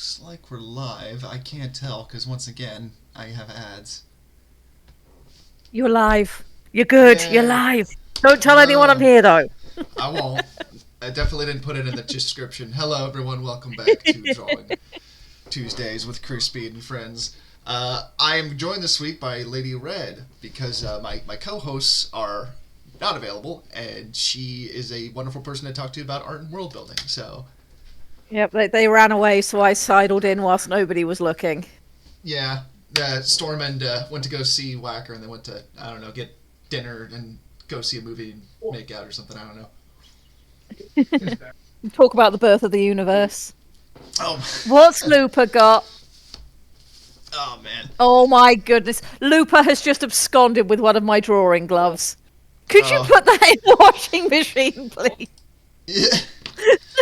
Looks like we're live. I can't tell because once again, I have ads. You're live. You're good. You're Yay! live. Don't tell anyone I'm here, though. I won't. I definitely didn't put it in the description. Hello, everyone. Welcome back to Drawing Tuesdays with Krispy and friends. I am joined this week by Lady Red because my co-hosts are not available, and she is a wonderful person to talk to about art and world building. So, Yep, they ran away, so I sidled in whilst nobody was looking. yeah, Storm and went to go see Whacker, and they went to, I don't know, get dinner and go see a movie and make out or something. I don't know. Talk about the birth of the universe. Oh, What's Looper got? oh man. Oh my goodness. Looper has just absconded with one of my drawing gloves. Could you put that in the washing machine, please? Yeah.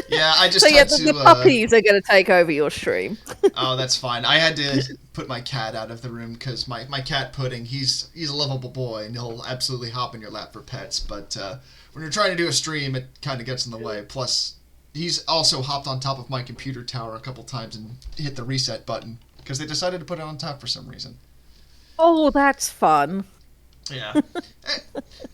Yeah, I just So yeah, had the to. puppies are going to take over your stream. Oh, that's fine. I had to put my cat out of the room because my cat Pudding, he's a lovable boy and he'll absolutely hop in your lap for pets. But when you're trying to do a stream, it kind of gets in the way. Plus, he's also hopped on top of my computer tower a couple times and hit the reset button because they decided to put it on top for some reason. Oh, that's fun. Yeah.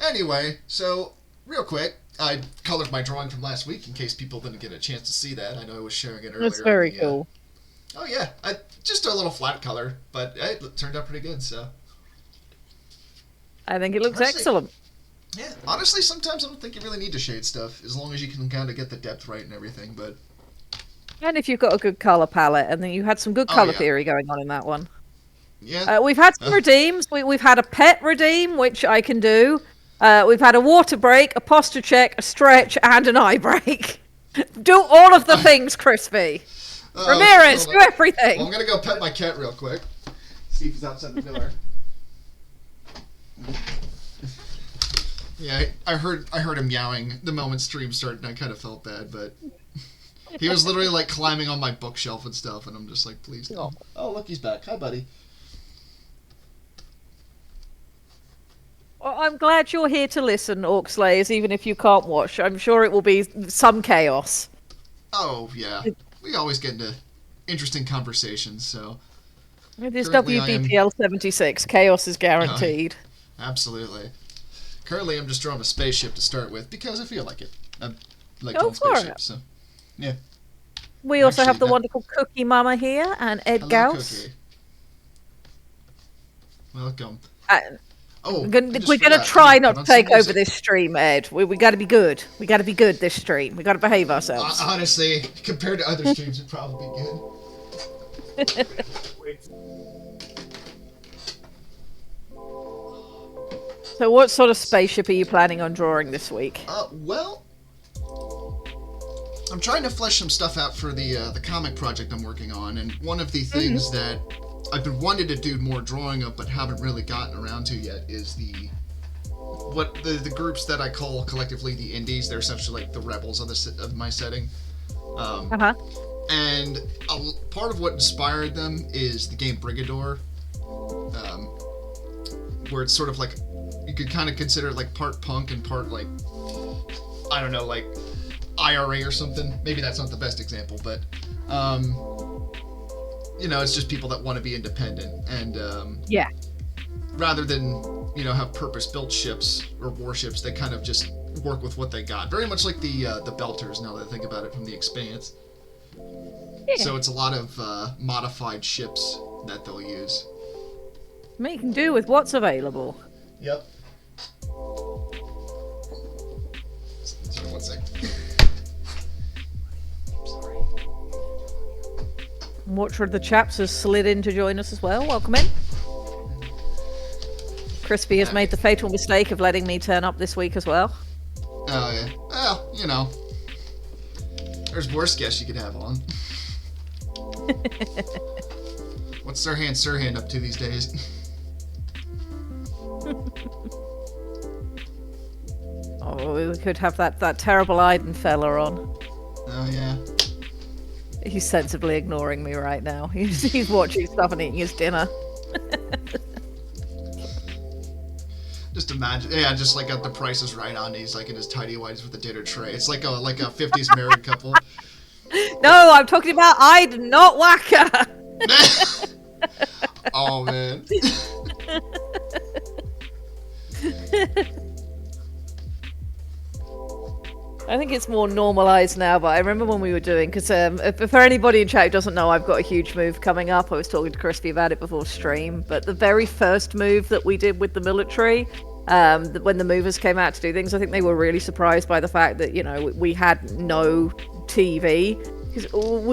Anyway, so real quick, I colored my drawing from last week in case people didn't get a chance to see that. I know I was sharing it earlier. That's very cool. Oh yeah, just a little flat color, but it turned out pretty good. So I think it looks Honestly, excellent. yeah, honestly, sometimes I don't think you really need to shade stuff as long as you can kind of get the depth right and everything. But And if you've got a good colour palette, and then you had some good colour yeah. theory going on in that one. yeah, We've had some redeems. We've had a pet redeem, which I can do. We've had a water break, a posture check, a stretch, and an eye break. Do all of the things, Crispy. Ramirez, do everything. Well, I'm gonna go pet my cat real quick. See if he's outside the door. Yeah, I heard him meowing the moment stream started, and I kind of felt bad, but he was literally like climbing on my bookshelf and stuff, and I'm just like, please no. Oh, look, he's back. Hi, buddy. Well, I'm glad you're here to listen, Orc Slayers, even if you can't watch. I'm sure it will be some chaos. Oh yeah, we always get into interesting conversations. So It is Currently, I am- WBPL 76. Chaos is guaranteed. absolutely. Currently, I'm just drawing a spaceship to start with because I feel like it. I like Go drawing for spaceships, so yeah. We also have Actually, the that- wonderful Cookie Mama here, and Ed Hello, Gauss. Cookie. Welcome. Uh, Oh, We're I going just to forgot. try I'm gonna not to put on some take over music. this stream, Ed. We got to be good. We got to be good this stream. We got to behave ourselves. Honestly, compared to other streams, it'd probably be good. So what sort of spaceship are you planning on drawing this week? Well, I'm trying to flesh some stuff out for the comic project I'm working on, and one of the things that I've been wanting to do more drawing of, but haven't really gotten around to yet, is the groups that I call collectively the indies. They're essentially like the rebels of my setting. Uh-huh. And part of what inspired them is the game Brigador, where it's sort of like, you could kind of consider it like part punk and part like, I don't know, like IRA or something. Maybe that's not the best example, but you know, it's just people that want to be independent, and Yeah. rather than, you know, have purpose-built ships or warships, they kind of just work with what they got. Very much like the Belters, now that I think about it, from The Expanse. Yeah. So it's a lot of modified ships that they'll use. Making do with what's available. Yep. Sorry, one sec. Sorry. Watcher of the Chaps has slid in to join us as well. Welcome in. Crispy has made the fatal mistake of letting me turn up this week as well. Oh, yeah. Well, you know. There's worse guests you could have on. What's Sirhan up to these days? Oh, we could have that terrible Iden fella on. Oh, yeah. He's sensibly ignoring me right now. He's watching stuff and eating his dinner. Just imagine, yeah, just like got the prices right on. He's like in his tidy whities with a dinner tray. It's like a 50s married couple. No, I'm talking about I'd not Wacker. Oh man. I think it's more normalized now, but I remember when we were doing, because for anybody in chat who doesn't know, I've got a huge move coming up. I was talking to Crispy about it before stream, but the very first move that we did with the military, when the movers came out to do things, I think they were really surprised by the fact that, you know, we had no TV. Because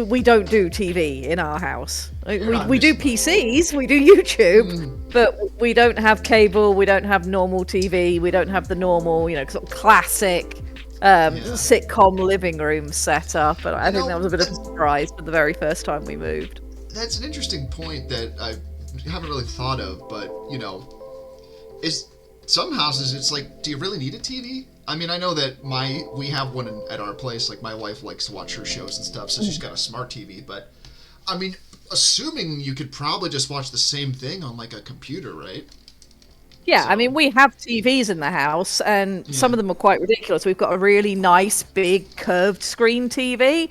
we don't do TV in our house. We do PCs, we do YouTube, but we don't have cable, we don't have normal TV, we don't have the normal, you know, sort of classic sitcom living room setup. And I think that was a bit of a surprise for the very first time we moved. That's an interesting point that I haven't really thought of, but, you know, is some houses, it's like, do you really need a TV? I mean, I know that we have one at our place. Like, my wife likes to watch her shows and stuff, so she's got a smart TV. But, I mean, assuming you could probably just watch the same thing on, like, a computer, right? Yeah, so. I mean, we have TVs in the house, and some of them are quite ridiculous. We've got a really nice, big, curved screen TV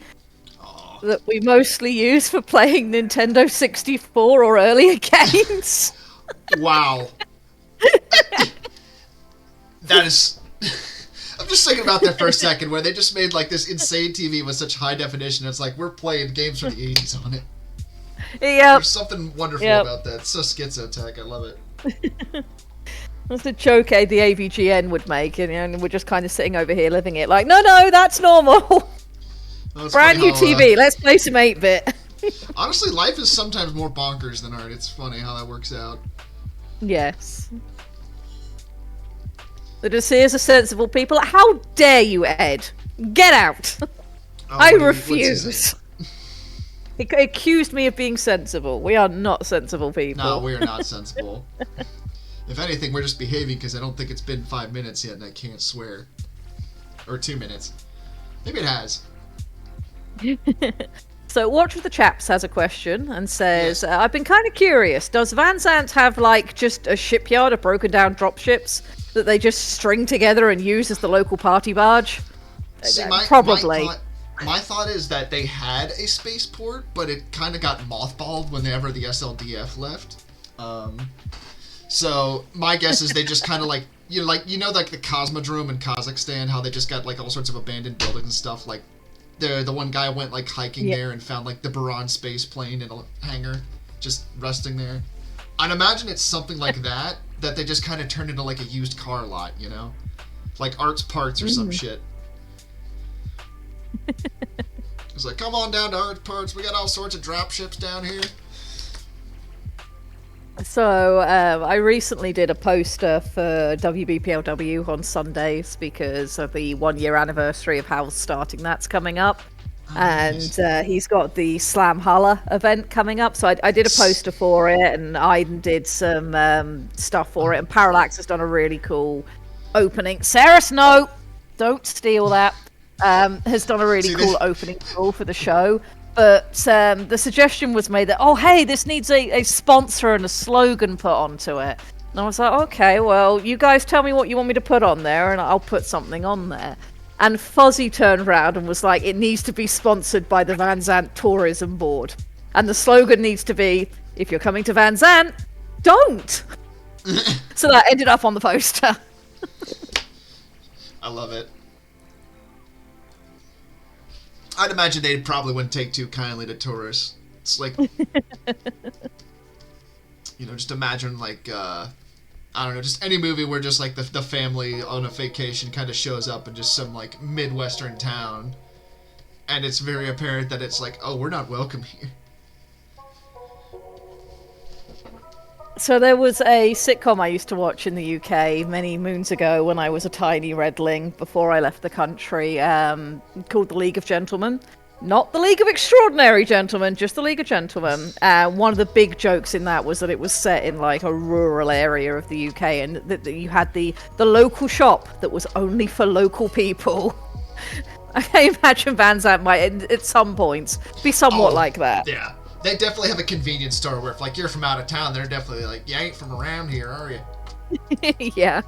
that we mostly use for playing Nintendo 64 or earlier games. Wow. That is... I'm just thinking about that for a second, where they just made like this insane TV with such high definition. It's like we're playing games from the 80s on it. Yeah. There's something wonderful about that. It's so schizotech. I love it. That's the joke the AVGN would make, and we're just kind of sitting over here living it like, no, that's normal. Brand new TV. Let's play some 8-bit. Honestly, life is sometimes more bonkers than art. It's funny how that works out. Yes. The Desirs are sensible people. How dare you, Ed? Get out! I refuse. He accused me of being sensible. We are not sensible people. No, we are not sensible. If anything, we're just behaving because I don't think it's been 5 minutes yet and I can't swear. Or 2 minutes. Maybe it has. So, Watch of the Chaps has a question and says, I've been kind of curious. Does Van Zandt have, like, just a shipyard of broken down dropships that they just string together and use as the local party barge? See, probably. My thought is that they had a spaceport, but it kind of got mothballed whenever the SLDF left. So my guess is they just kind of like the Cosmodrome in Kazakhstan, how they just got like all sorts of abandoned buildings and stuff. Like the one guy went like hiking there and found like the Buran space plane in a hangar, just resting there. I'd imagine it's something like that they just kind of turned into like a used car lot, you know, like Art's Parts or some shit. It's like, come on down to Art's Parts. We got all sorts of drop ships down here. So I recently did a poster for WBPLW on Sundays because of the 1-year anniversary of Hal's starting. That's coming up. Nice. And he's got the Slam Holla event coming up. So I did a poster for it, and Aiden did some stuff for it. And Parallax has done a really cool opening. Ceres, no! Don't steal that. Has done a really cool opening call for the show. But the suggestion was made that, oh, hey, this needs a sponsor and a slogan put onto it. And I was like, okay, well, you guys tell me what you want me to put on there, and I'll put something on there. And Fuzzy turned around and was like, it needs to be sponsored by the Van Zandt Tourism Board. And the slogan needs to be, if you're coming to Van Zandt, don't! So that ended up on the poster. I love it. I'd imagine they probably wouldn't take too kindly to tourists. It's like, just imagine like, I don't know, just any movie where just like the family on a vacation kind of shows up in just some like Midwestern town, and it's very apparent that it's like, oh, we're not welcome here. So there was a sitcom I used to watch in the UK many moons ago when I was a tiny redling before I left the country, called The League of Gentlemen. Not The League of Extraordinary Gentlemen, just The League of Gentlemen. One of the big jokes in that was that it was set in like a rural area of the UK, and that you had the local shop that was only for local people. I imagine Van Zandt might, at some points, be somewhat like that. Yeah. They definitely have a convenience store where if, like, you're from out of town, they're definitely like, you ain't from around here, are you? Yeah.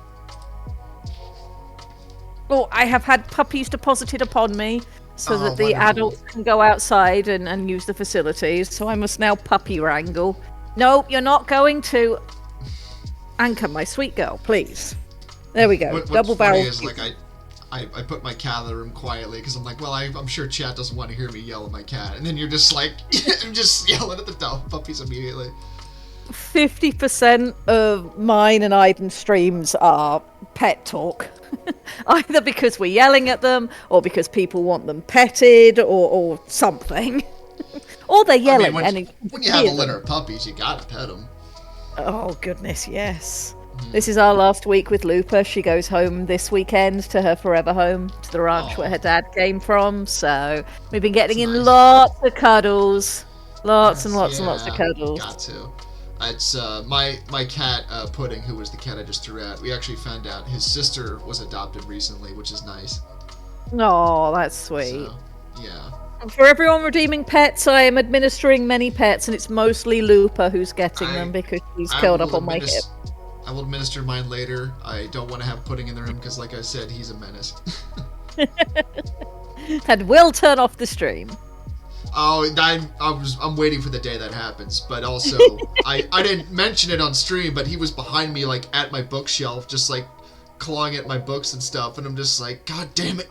Well, I have had puppies deposited upon me, so Oh, that the wonderful. adults can go outside and use the facilities. So I must now puppy wrangle. No, you're not going to. Anchor, my sweet girl, please. There we go. What's Double funny barrel. is, like, I put my cat in the room quietly because I'm like, well, I'm sure chat doesn't want to hear me yell at my cat. And then you're just like, I'm just yelling at the dog puppies immediately. 50% of mine and Aiden's streams are pet talk. Either because we're yelling at them, or because people want them petted, or something. Or they're yelling. I mean, when you have a litter of puppies, you gotta pet them. Oh, goodness, yes. This is our last week with Lupa. She goes home this weekend to her forever home, to the ranch where her dad came from. So we've been getting in lots of cuddles. Lots and lots of cuddles. Got to. It's my cat Pudding, who was the cat I just threw out. We actually found out his sister was adopted recently, which is nice. Oh, that's sweet. So, yeah. For everyone redeeming pets, I am administering many pets, and it's mostly Lupa who's getting them because she's curled up on my hip. I will administer mine later. I don't want to have Pudding in the room because, like I said, he's a menace. And will turn off the stream. Oh, I'm waiting for the day that happens. But also, I didn't mention it on stream, but he was behind me, like, at my bookshelf, just, like, clawing at my books and stuff, and I'm just like, God damn it.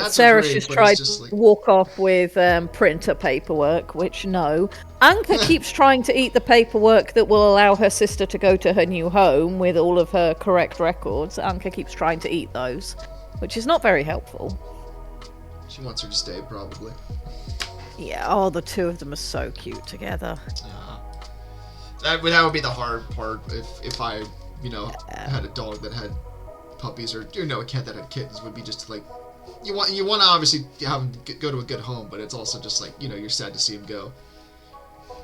Sarah's just tried to walk off with printer paperwork, which no. Anka keeps trying to eat the paperwork that will allow her sister to go to her new home with all of her correct records. Anka keeps trying to eat those, which is not very helpful. She wants her to stay, probably. Yeah, oh, the two of them are so cute together. Yeah. That would be the hard part if I, had a dog that had puppies, or, a cat that had kittens, would be just to, like, you want to obviously have him go to a good home, but it's also just like, you're sad to see him go.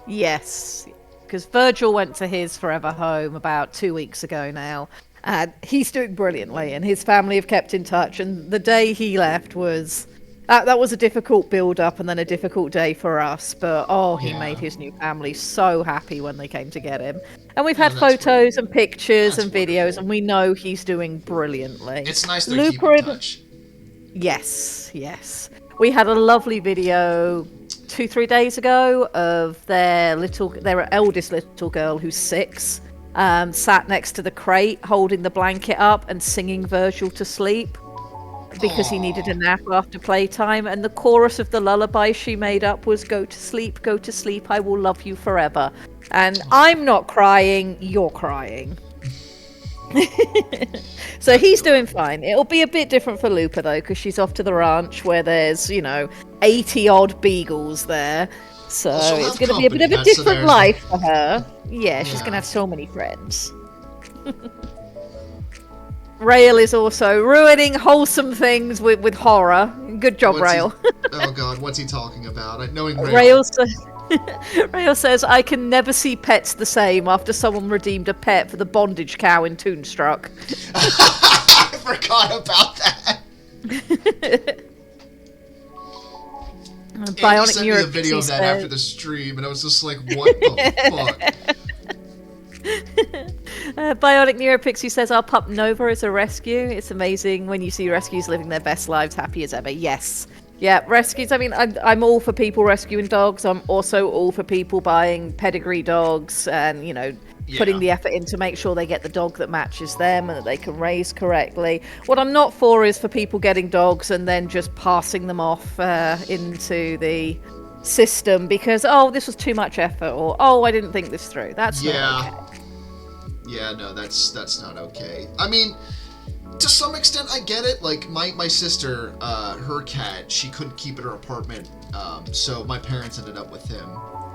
Yes, because Virgil went to his forever home about 2 weeks ago now, and he's doing brilliantly, and his family have kept in touch, and the day he left was... that was a difficult build-up and then a difficult day for us, but he made his new family so happy when they came to get him. And we've had photos and pictures and videos, and we know he's doing brilliantly. It's nice to keep in touch. Yes. We had a lovely video 2-3 days ago of their eldest little girl, who's 6, sat next to the crate holding the blanket up and singing Virgil to sleep because he needed a nap after playtime, and the chorus of the lullaby she made up was go to sleep, I will love you forever. And I'm not crying, you're crying. So he's doing fine. It'll be a bit different for Lupa though, because she's off to the ranch where there's 80 odd beagles there, so it's going to be a bit of a different life for her. Yeah, she's going to have so many friends. Rail is also ruining wholesome things with horror. Good job, Rail. Oh god, what's he talking about? Knowing Rail. Rail says, I can never see pets the same after someone redeemed a pet for the bondage cow in Toonstruck. I forgot about that. Bionic sent me a video of that after the stream, and I was just like, what the fuck? Bionic Neuropixie says our pup Nova is a rescue. It's amazing when you see rescues living their best lives, happy as ever. Yes. Yeah, rescues. I mean, I'm all for people rescuing dogs. I'm also all for people buying pedigree dogs and, putting the effort in to make sure they get the dog that matches them and that they can raise correctly. What I'm not for is for people getting dogs and then just passing them off into the system because, this was too much effort, or, I didn't think this through. That's not okay. Yeah, no, that's not okay. I mean, to some extent, I get it. Like, my sister, her cat, she couldn't keep at her apartment, so my parents ended up with him,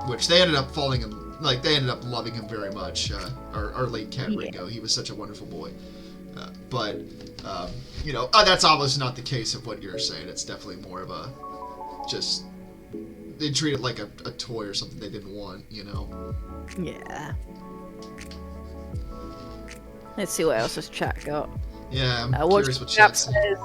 which they ended up falling in, like, they ended up loving him very much. Our late cat, Ringo, he was such a wonderful boy. But that's obviously not the case of what you're saying. It's definitely more of a, just, they treat it like a toy or something they didn't want, Yeah. Let's see what else this chat got. Yeah, I'm curious what chat says.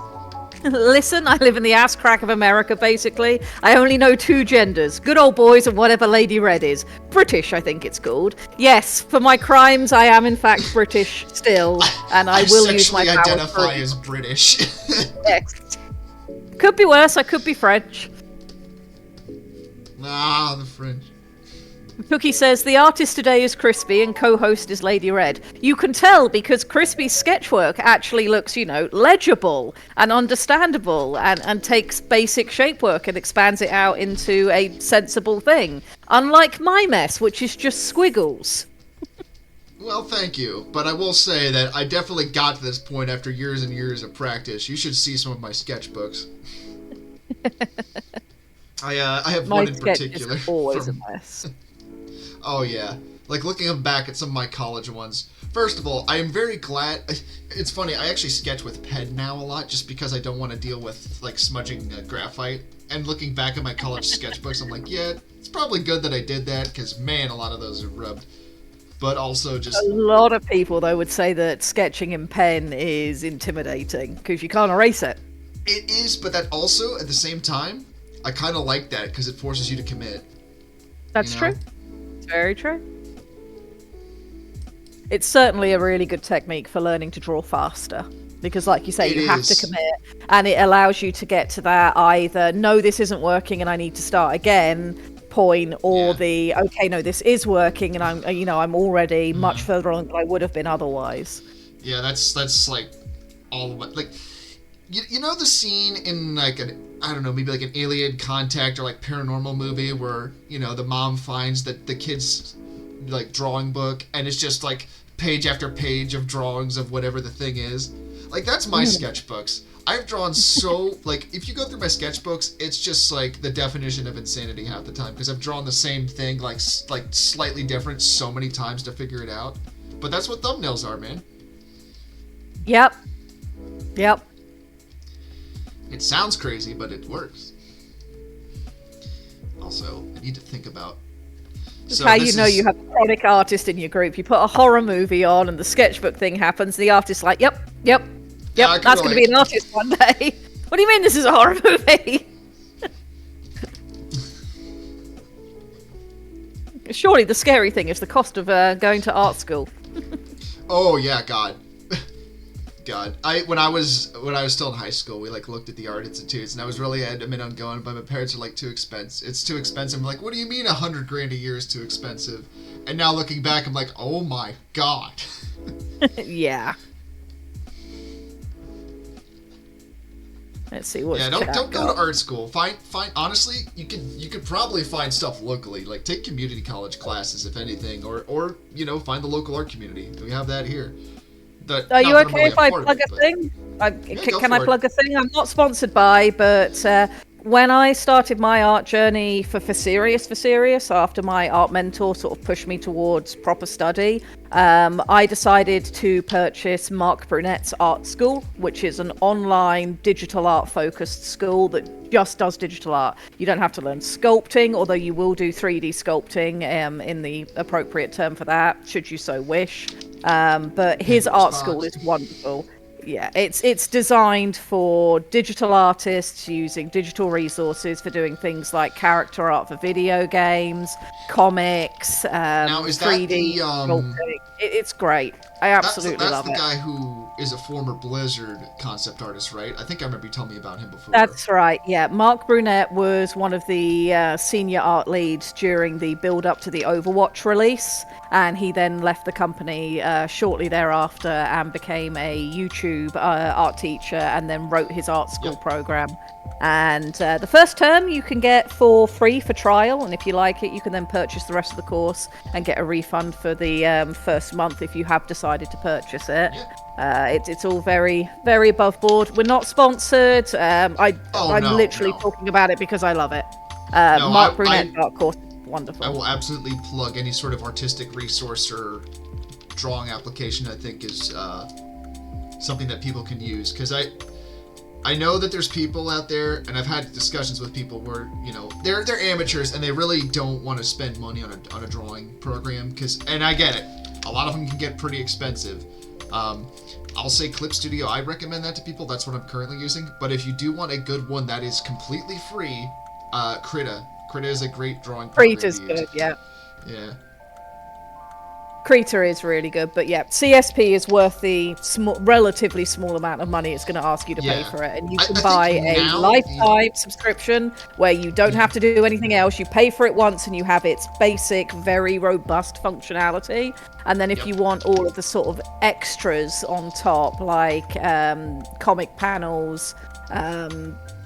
Listen, I live in the ass crack of America, basically. I only know 2 genders. Good old boys and whatever Lady Red is. British, I think it's called. Yes, for my crimes, I am in fact British still, and I will use my powers identify as British. Yes. Could be worse. I could be French. Ah, the French. Cookie says, the artist today is Krispy and co-host is Lady Red. You can tell because Krispy's sketchwork actually looks, legible and understandable and takes basic shapework and expands it out into a sensible thing. Unlike my mess, which is just squiggles. Well, thank you. But I will say that I definitely got to this point after years and years of practice. You should see some of my sketchbooks. I have My one in sketch particular. is always a mess. Oh, yeah. Like, looking back at some of my college ones. First of all, I am very glad... It's funny, I actually sketch with pen now a lot, just because I don't want to deal with, like, smudging graphite. And looking back at my college sketchbooks, I'm like, yeah, it's probably good that I did that, because, man, a lot of those are rubbed. But also just... A lot of people, though, would say that sketching in pen is intimidating, because you can't erase it. It is, but that also, at the same time, I kind of like that, because it forces you to commit. That's true. Very true. It's certainly a really good technique for learning to draw faster. Because like you say, you have to commit. And it allows you to get to that either, no, this isn't working and I need to start again point, or okay, no, this is working and I'm already much further on than I would have been otherwise. Yeah, that's like all the way. Like, you know the scene in like I don't know, maybe like an Alien Contact or like paranormal movie where, the mom finds that the kid's like drawing book and it's just like page after page of drawings of whatever the thing is. Like, that's my sketchbooks. I've drawn so, like, if you go through my sketchbooks, it's just like the definition of insanity half the time, because I've drawn the same thing like slightly different so many times to figure it out. But that's what thumbnails are, man. Yep. It sounds crazy, but it works. Also, I need to think about... That's how you know you have a chronic artist in your group. You put a horror movie on and the sketchbook thing happens. The artist's like, yep, that's going to be an artist one day. What do you mean this is a horror movie? Surely the scary thing is the cost of going to art school. Oh, yeah, God. When I was still in high school, we like looked at the art institutes, and I was really adamant on going, but my parents are like, too expensive. It's too expensive. I'm like, what do you mean $100,000 a year is too expensive? And now looking back, I'm like, oh my God. Yeah. Let's see what. Yeah, don't go to art school. Find. Honestly, you could probably find stuff locally. Like, take community college classes, if anything, or find the local art community. We have that here. Are you okay if I plug a thing? Can I plug a thing? I'm not sponsored by, but when I started my art journey for serious, after my art mentor sort of pushed me towards proper study, I decided to purchase Mark Brunette's art school, which is an online digital art focused school that just does digital art. You don't have to learn sculpting, although you will do 3D sculpting in the appropriate term for that, should you so wish. But his art school is wonderful. Yeah, it's designed for digital artists using digital resources for doing things like character art for video games, comics, now, is 3D sculpting. It's great. I absolutely love it. That's the guy who is a former Blizzard concept artist, right? I think I remember you telling me about him before. That's right, yeah. Mark Brunette was one of the senior art leads during the build-up to the Overwatch release, and he then left the company shortly thereafter and became a YouTube art teacher and then wrote his art school program. And the first term you can get for free for trial, and if you like it, you can then purchase the rest of the course and get a refund for the first month if you have decided to purchase it. It's all very, very above board. We're not sponsored. I'm literally talking about it because I love it. Mark Brunette's art course is wonderful. I will absolutely plug any sort of artistic resource or drawing application I think is something that people can use, because I know that there's people out there, and I've had discussions with people where, they're amateurs and they really don't want to spend money on a drawing program, and I get it. A lot of them can get pretty expensive. I'll say Clip Studio, I recommend that to people. That's what I'm currently using. But if you do want a good one that is completely free, Krita. Krita is a great drawing program. Krita's good, yeah. Yeah. Krita is really good, but yeah, CSP is worth the relatively small amount of money it's going to ask you to pay Yeah. for it, and you I can buy think a now, lifetime subscription where you don't yeah. have to do anything else. You pay for it once, and you have its basic, very robust functionality. And then if Yep. you want all of the sort of extras on top, like comic panels,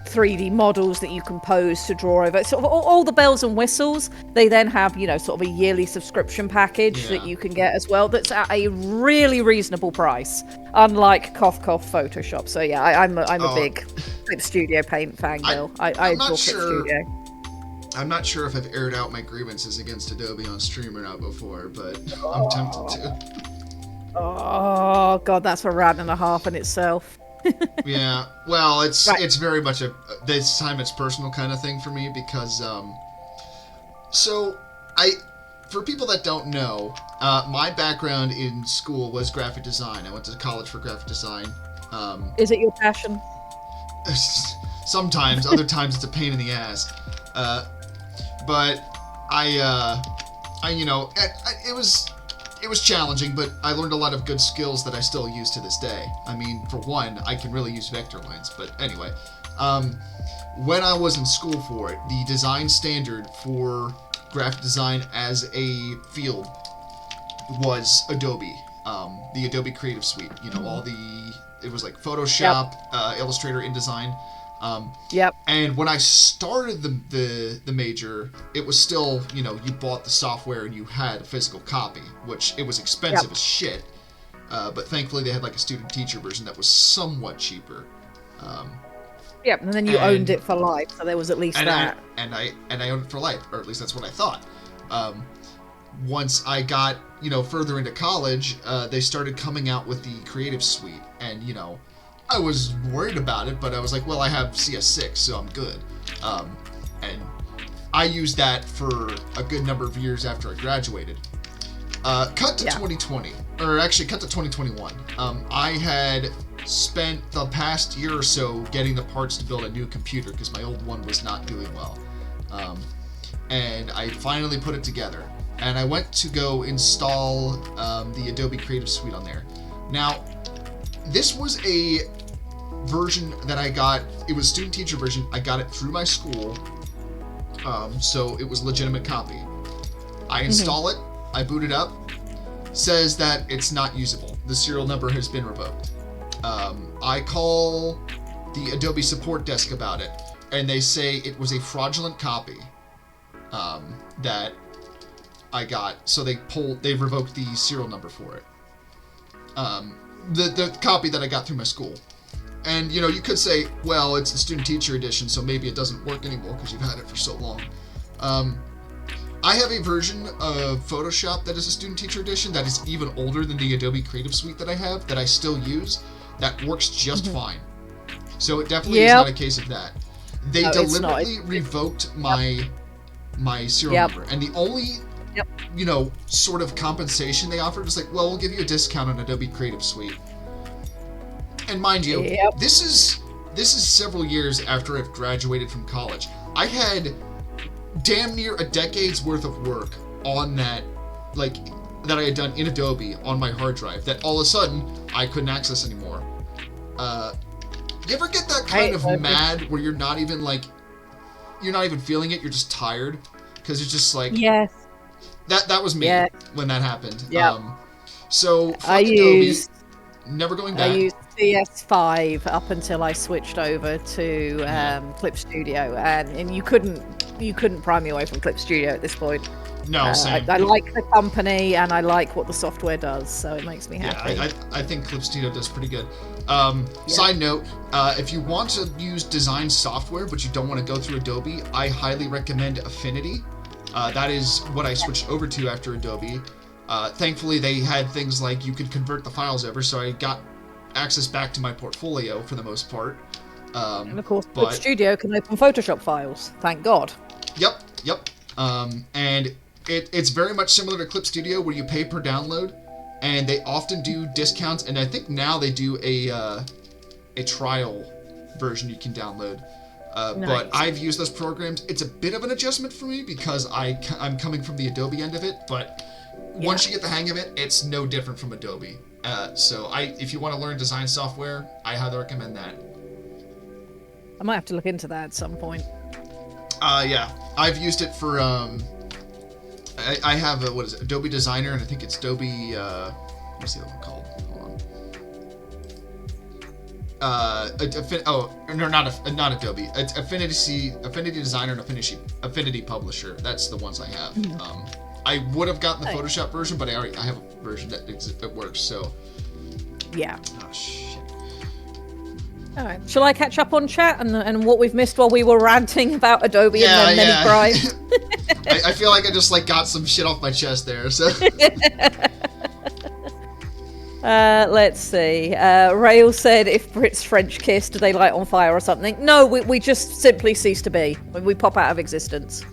3D models that you can pose to draw over, sort of all the bells and whistles, they then have, sort of a yearly subscription package that Yeah. you can get as well, that's at a really reasonable price, unlike Cough Cough Photoshop. So yeah, I'm a big Clip Studio Paint fangirl. I I'm not adore Clip sure. Studio. I'm not sure if I've aired out my grievances against Adobe on stream or not before, but I'm tempted to. Oh god, that's a rant and a half in itself. Yeah, well, it's Right. it's very much this time it's personal kind of thing for me because so I for people that don't know, my background in school was graphic design. I went to college for graphic design. Is it your passion? Sometimes, other times it's a pain in the ass. But it was challenging, but I learned a lot of good skills that I still use to this day. I mean, for one, I can really use vector lines, but anyway. When I was in school for it, the design standard for graphic design as a field was Adobe. The Adobe Creative Suite. It was like Photoshop, Illustrator, InDesign. Yep. And when I started the major, it was still, you bought the software and you had a physical copy, which it was expensive as shit. But thankfully they had like a student teacher version that was somewhat cheaper. Yep, and then you owned it for life, so there was at least that. I owned it for life, or at least that's what I thought. Once I got, further into college, they started coming out with the Creative Suite, and, I was worried about it, but I was like, well, I have CS6, so I'm good. And I used that for a good number of years after I graduated. Cut to 2020, or actually cut to 2021. I had spent the past year or so getting the parts to build a new computer because my old one was not doing well. And I finally put it together. And I went to go install the Adobe Creative Suite on there. Now, this was a version that I got. It was a student teacher version. I got it through my school, so it was a legitimate copy. I install it. I boot it up. Says that it's not usable. The serial number has been revoked. I call the Adobe support desk about it, and they say it was a fraudulent copy that I got. So they revoked the serial number for it. The copy that I got through my school. And, you could say, well, it's the student teacher edition, so maybe it doesn't work anymore because you've had it for so long. I have a version of Photoshop that is a student teacher edition that is even older than the Adobe Creative Suite that I have, that I still use, that works just fine. So it definitely is not a case of that. They deliberately revoked my serial number. And the only, sort of compensation they offered was like, well, we'll give you a discount on Adobe Creative Suite. And mind you, this is several years after I've graduated from college. I had damn near a decade's worth of work on that, that I had done in Adobe on my hard drive that all of a sudden I couldn't access anymore. You ever get that kind of mad where you're not even feeling it, you're just tired? Because it's just like... Yes. That was me when that happened. Yeah. So, I Adobe, never going back. I used CS5 up until I switched over to Clip Studio, and you couldn't pry me away from Clip Studio at this point. No, same. I like the company and I like what the software does, so it makes me happy. Yeah, I think Clip Studio does pretty good. Side note, if you want to use design software but you don't want to go through Adobe, I highly recommend Affinity. That is what I switched over to after Adobe. Thankfully, they had things like you could convert the files over, so I got access back to my portfolio for the most part. And of course, Clip Studio can open Photoshop files. Thank God. Yep. And it's very much similar to Clip Studio, where you pay per download, and they often do discounts. And I think now they do a trial version you can download. But I've used those programs. It's a bit of an adjustment for me because I'm coming from the Adobe end of it, but once you get the hang of it, it's no different from Adobe. So if you want to learn design software, I highly recommend that. I might have to look into that at some point. Yeah, I've used it for I have Adobe Designer, and I think it's Adobe what's the other one called? Hold on. Not Adobe. It's Affinity Designer and Affinity Publisher. That's the ones I have. Mm-hmm. I would have gotten the Photoshop version, but I have a version that works. So yeah. Oh shit. All right. Shall I catch up on chat and what we've missed while we were ranting about Adobe and then many crimes? I feel like I just got some shit off my chest there. So. Let's see. Rail said, if Brits French kiss, do they light on fire or something? No, we just simply cease to be. We pop out of existence.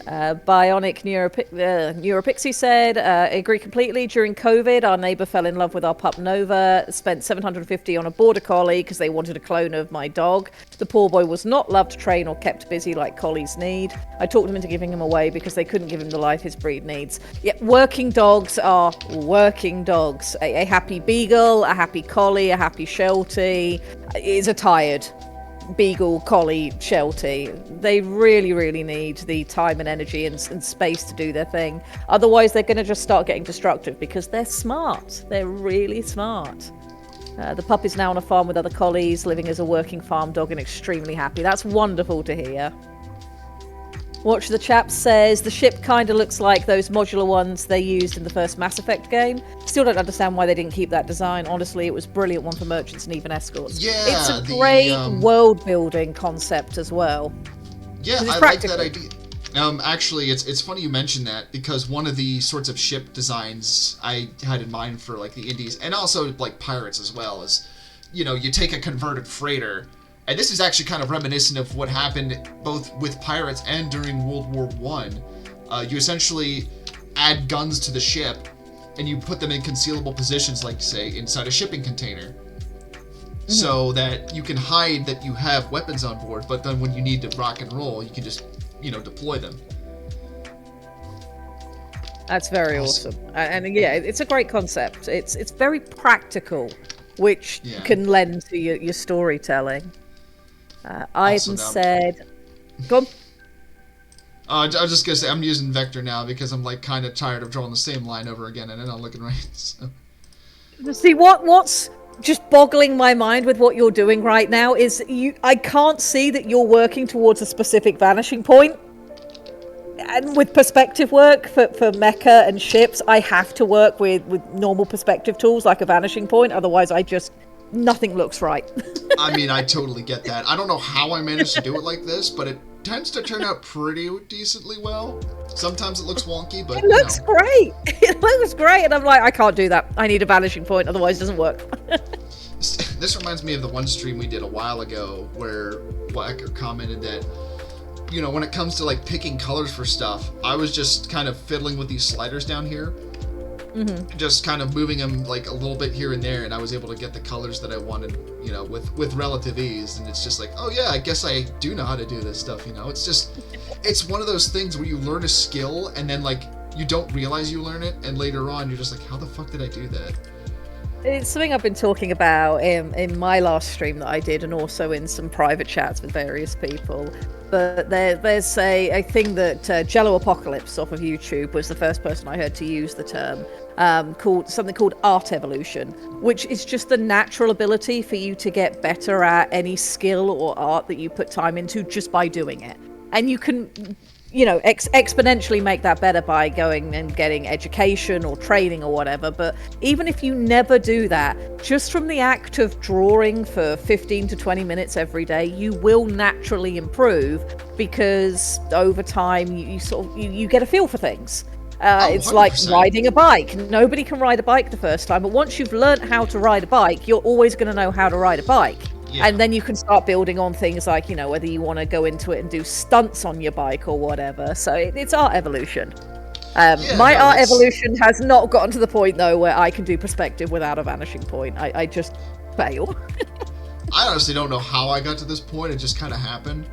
Bionic Neuropixie said, agree completely. During COVID, our neighbour fell in love with our pup Nova, spent $750 on a border collie because they wanted a clone of my dog. The poor boy was not loved, trained, or kept busy like collies need. I talked them into giving him away because they couldn't give him the life his breed needs. Yet working dogs are working dogs. A happy beagle, a happy collie, a happy sheltie is a tired beagle, collie, sheltie. They really, really need the time and energy and space to do their thing. Otherwise, they're going to just start getting destructive because they're smart. They're really smart. The pup is now on a farm with other collies, living as a working farm dog and extremely happy. That's wonderful to hear. Watch the Chap says, the ship kind of looks like those modular ones they used in the first Mass Effect game. Still don't understand why they didn't keep that design. Honestly, it was a brilliant one for merchants and even escorts. Yeah, it's a great world-building concept as well. Yeah, I like that idea. Actually, it's funny you mention that because one of the sorts of ship designs I had in mind for the Indies, and also pirates as well, is, you take a converted freighter. And this is actually kind of reminiscent of what happened both with pirates and during World War I. You essentially add guns to the ship, and you put them in concealable positions, like, say, inside a shipping container. Mm-hmm. So that you can hide that you have weapons on board, but then when you need to rock and roll, you can just, deploy them. That's very awesome. And yeah, it's a great concept. It's very practical, which can lend to your storytelling. Aiden said, go on. I was just gonna say I'm using vector now because I'm kind of tired of drawing the same line over again and then I'm looking right. So. See what's just boggling my mind with what you're doing right now is I can't see that you're working towards a specific vanishing point. And with perspective work for mecha and ships, I have to work with normal perspective tools like a vanishing point. Otherwise, nothing looks right. I mean, I totally get that. I don't know how I managed to do it like this, but it tends to turn out pretty decently well. Sometimes it looks wonky, but it looks great. It looks great, and I'm like, I can't do that. I need a vanishing point, otherwise it doesn't work. This reminds me of the one stream we did a while ago where Wacker commented that, when it comes to picking colors for stuff, I was just kind of fiddling with these sliders down here. Mm-hmm. Just kind of moving them a little bit here and there, and I was able to get the colors that I wanted, with relative ease. And it's just oh yeah, I guess I do know how to do this stuff. It's one of those things where you learn a skill and then you don't realize you learn it, and later on you're just how the fuck did I do that? It's something I've been talking about in my last stream that I did, and also in some private chats with various people. But there's a thing that Jello Apocalypse off of YouTube was the first person I heard to use the term, called art evolution, which is just the natural ability for you to get better at any skill or art that you put time into just by doing it. And you can exponentially make that better by going and getting education or training or whatever. But even if you never do that, just from the act of drawing for 15 to 20 minutes every day, you will naturally improve because over time you get a feel for things. It's 100%. Like riding a bike. Nobody can ride a bike the first time, but once you've learned how to ride a bike, you're always going to know how to ride a bike. Yeah. And then you can start building on things like, whether you want to go into it and do stunts on your bike or whatever. So it's art evolution. Art evolution has not gotten to the point, though, where I can do perspective without a vanishing point. I just fail. I honestly don't know how I got to this point. It just kind of happened.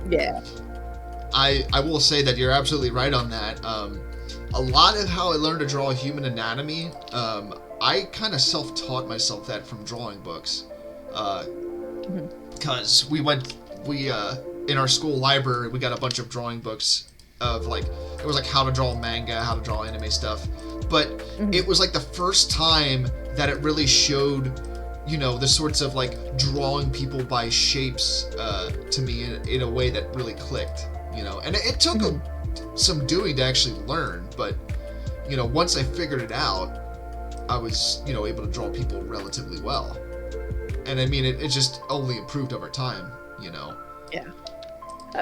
Yeah. I will say that you're absolutely right on that. A lot of how I learned to draw human anatomy, I kind of self-taught myself that from drawing books. Because we in our school library, we got a bunch of drawing books of like, it was like how to draw manga, how to draw anime stuff. But it was like the first time that it really showed, the sorts of like drawing people by shapes to me in a way that really clicked, And it took some doing to actually learn, but, once I figured it out, I was, able to draw people relatively well. And I mean, it just only improved over time, Yeah.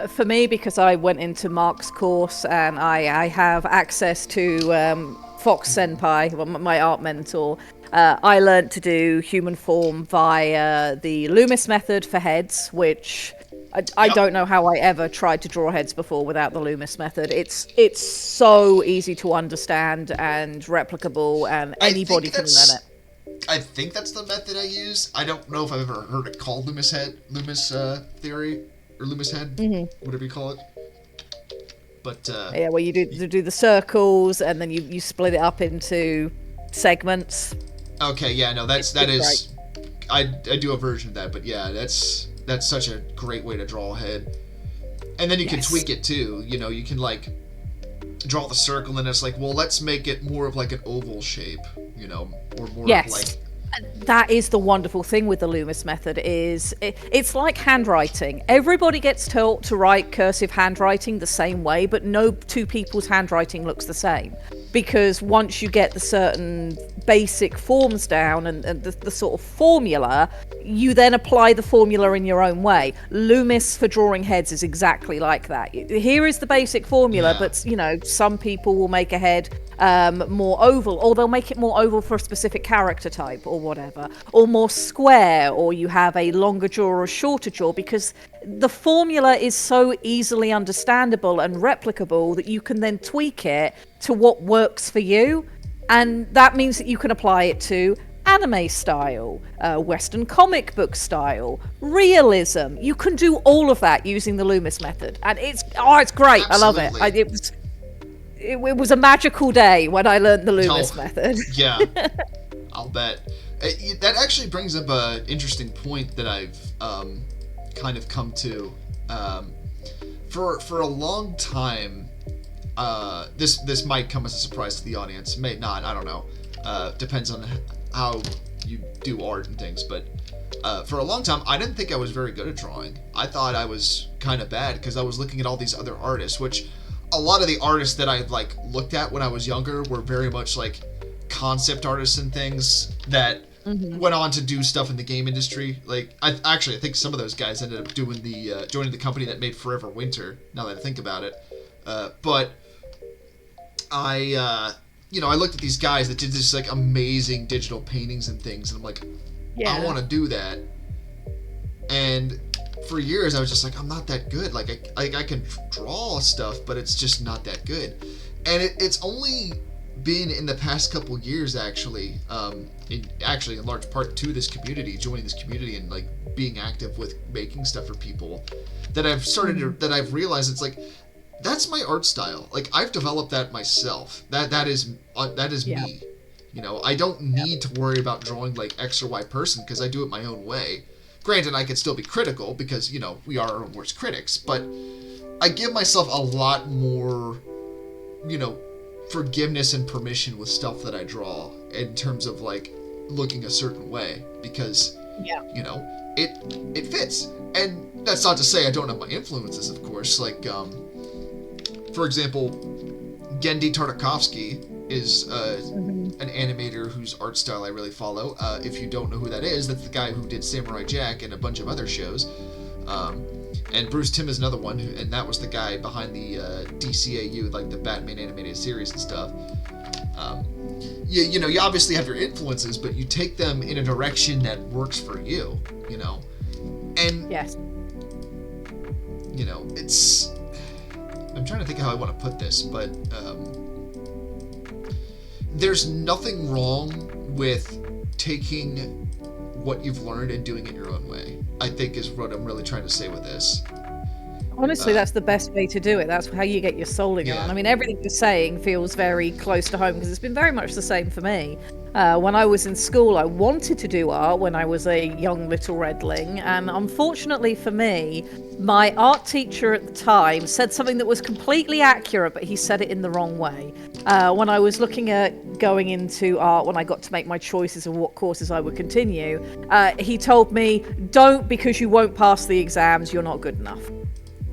For me, because I went into Mark's course and I have access to Fox Senpai, my art mentor, I learned to do human form via the Loomis method for heads, which I don't know how I ever tried to draw heads before without the Loomis method. It's so easy to understand and replicable, and anybody can learn it. I think that's the method I use. I don't know if I've ever heard it called Loomis theory, or Loomis head, whatever you call it. But yeah, well, you do the circles, and then you split it up into segments. Okay, yeah, no, that is. I do a version of that, but yeah, that's such a great way to draw a head. And then you can tweak it too. You can like draw the circle, and it's like, well, let's make it more of like an oval shape, or more of like. That is the wonderful thing with the Loomis method is it's like handwriting. Everybody gets taught to write cursive handwriting the same way, but no two people's handwriting looks the same. Because once you get the certain basic forms down and the sort of formula, you then apply the formula in your own way. Loomis for drawing heads is exactly like that. Here is the basic formula, but some people will make a head more oval, or they'll make it more oval for a specific character type or whatever, or more square, or you have a longer jaw or a shorter jaw, because the formula is so easily understandable and replicable that you can then tweak it to what works for you. And that means that you can apply it to anime style, Western comic book style, realism. You can do all of that using the Loomis method, and it's great. Absolutely. I love it. It was a magical day when I learned the Loomis method. Yeah, I'll bet. That actually brings up an interesting point that I've kind of come to. For a long time, this might come as a surprise to the audience, may not. I don't know. Depends on how you do art and things. But for a long time, I didn't think I was very good at drawing. I thought I was kind of bad because I was looking at all these other artists, which a lot of the artists that I like looked at when I was younger were very much like concept artists and things that went on to do stuff in the game industry. Like I think some of those guys ended up doing joining the company that made Forever Winter. Now that I think about it, but I looked at these guys that did this like amazing digital paintings and things, and I'm like, I want to do that. And for years I was just like, I'm not that good. Like I can draw stuff, but it's just not that good. And it's only been in the past couple years actually, in large part to this community, joining this community and like being active with making stuff for people, that I've started that I've realized it's like, that's my art style. Like I've developed that myself. That is me. I don't need to worry about drawing like X or Y person because I do it my own way. Granted, I could still be critical because, we are our own worst critics, but I give myself a lot more, forgiveness and permission with stuff that I draw in terms of like looking a certain way because, it fits. And that's not to say I don't have my influences, of course. Like, for example, Genndy Tartakovsky is an animator whose art style I really follow. If you don't know who that is, that's the guy who did Samurai Jack and a bunch of other shows. And Bruce Timm is another one, and that was the guy behind the DCAU, like the Batman animated series and stuff. You obviously have your influences, but you take them in a direction that works for you, And yes, it's. I'm trying to think how I want to put this, but there's nothing wrong with taking what you've learned and doing it your own way, I think is what I'm really trying to say with this. Honestly, that's the best way to do it. That's how you get your soul in. I mean, everything you're saying feels very close to home because it's been very much the same for me. When I was in school, I wanted to do art when I was a young little redling, and unfortunately for me, my art teacher at the time said something that was completely accurate, but he said it in the wrong way. When I was looking at going into art, when I got to make my choices of what courses I would continue, he told me, don't, because you won't pass the exams, you're not good enough.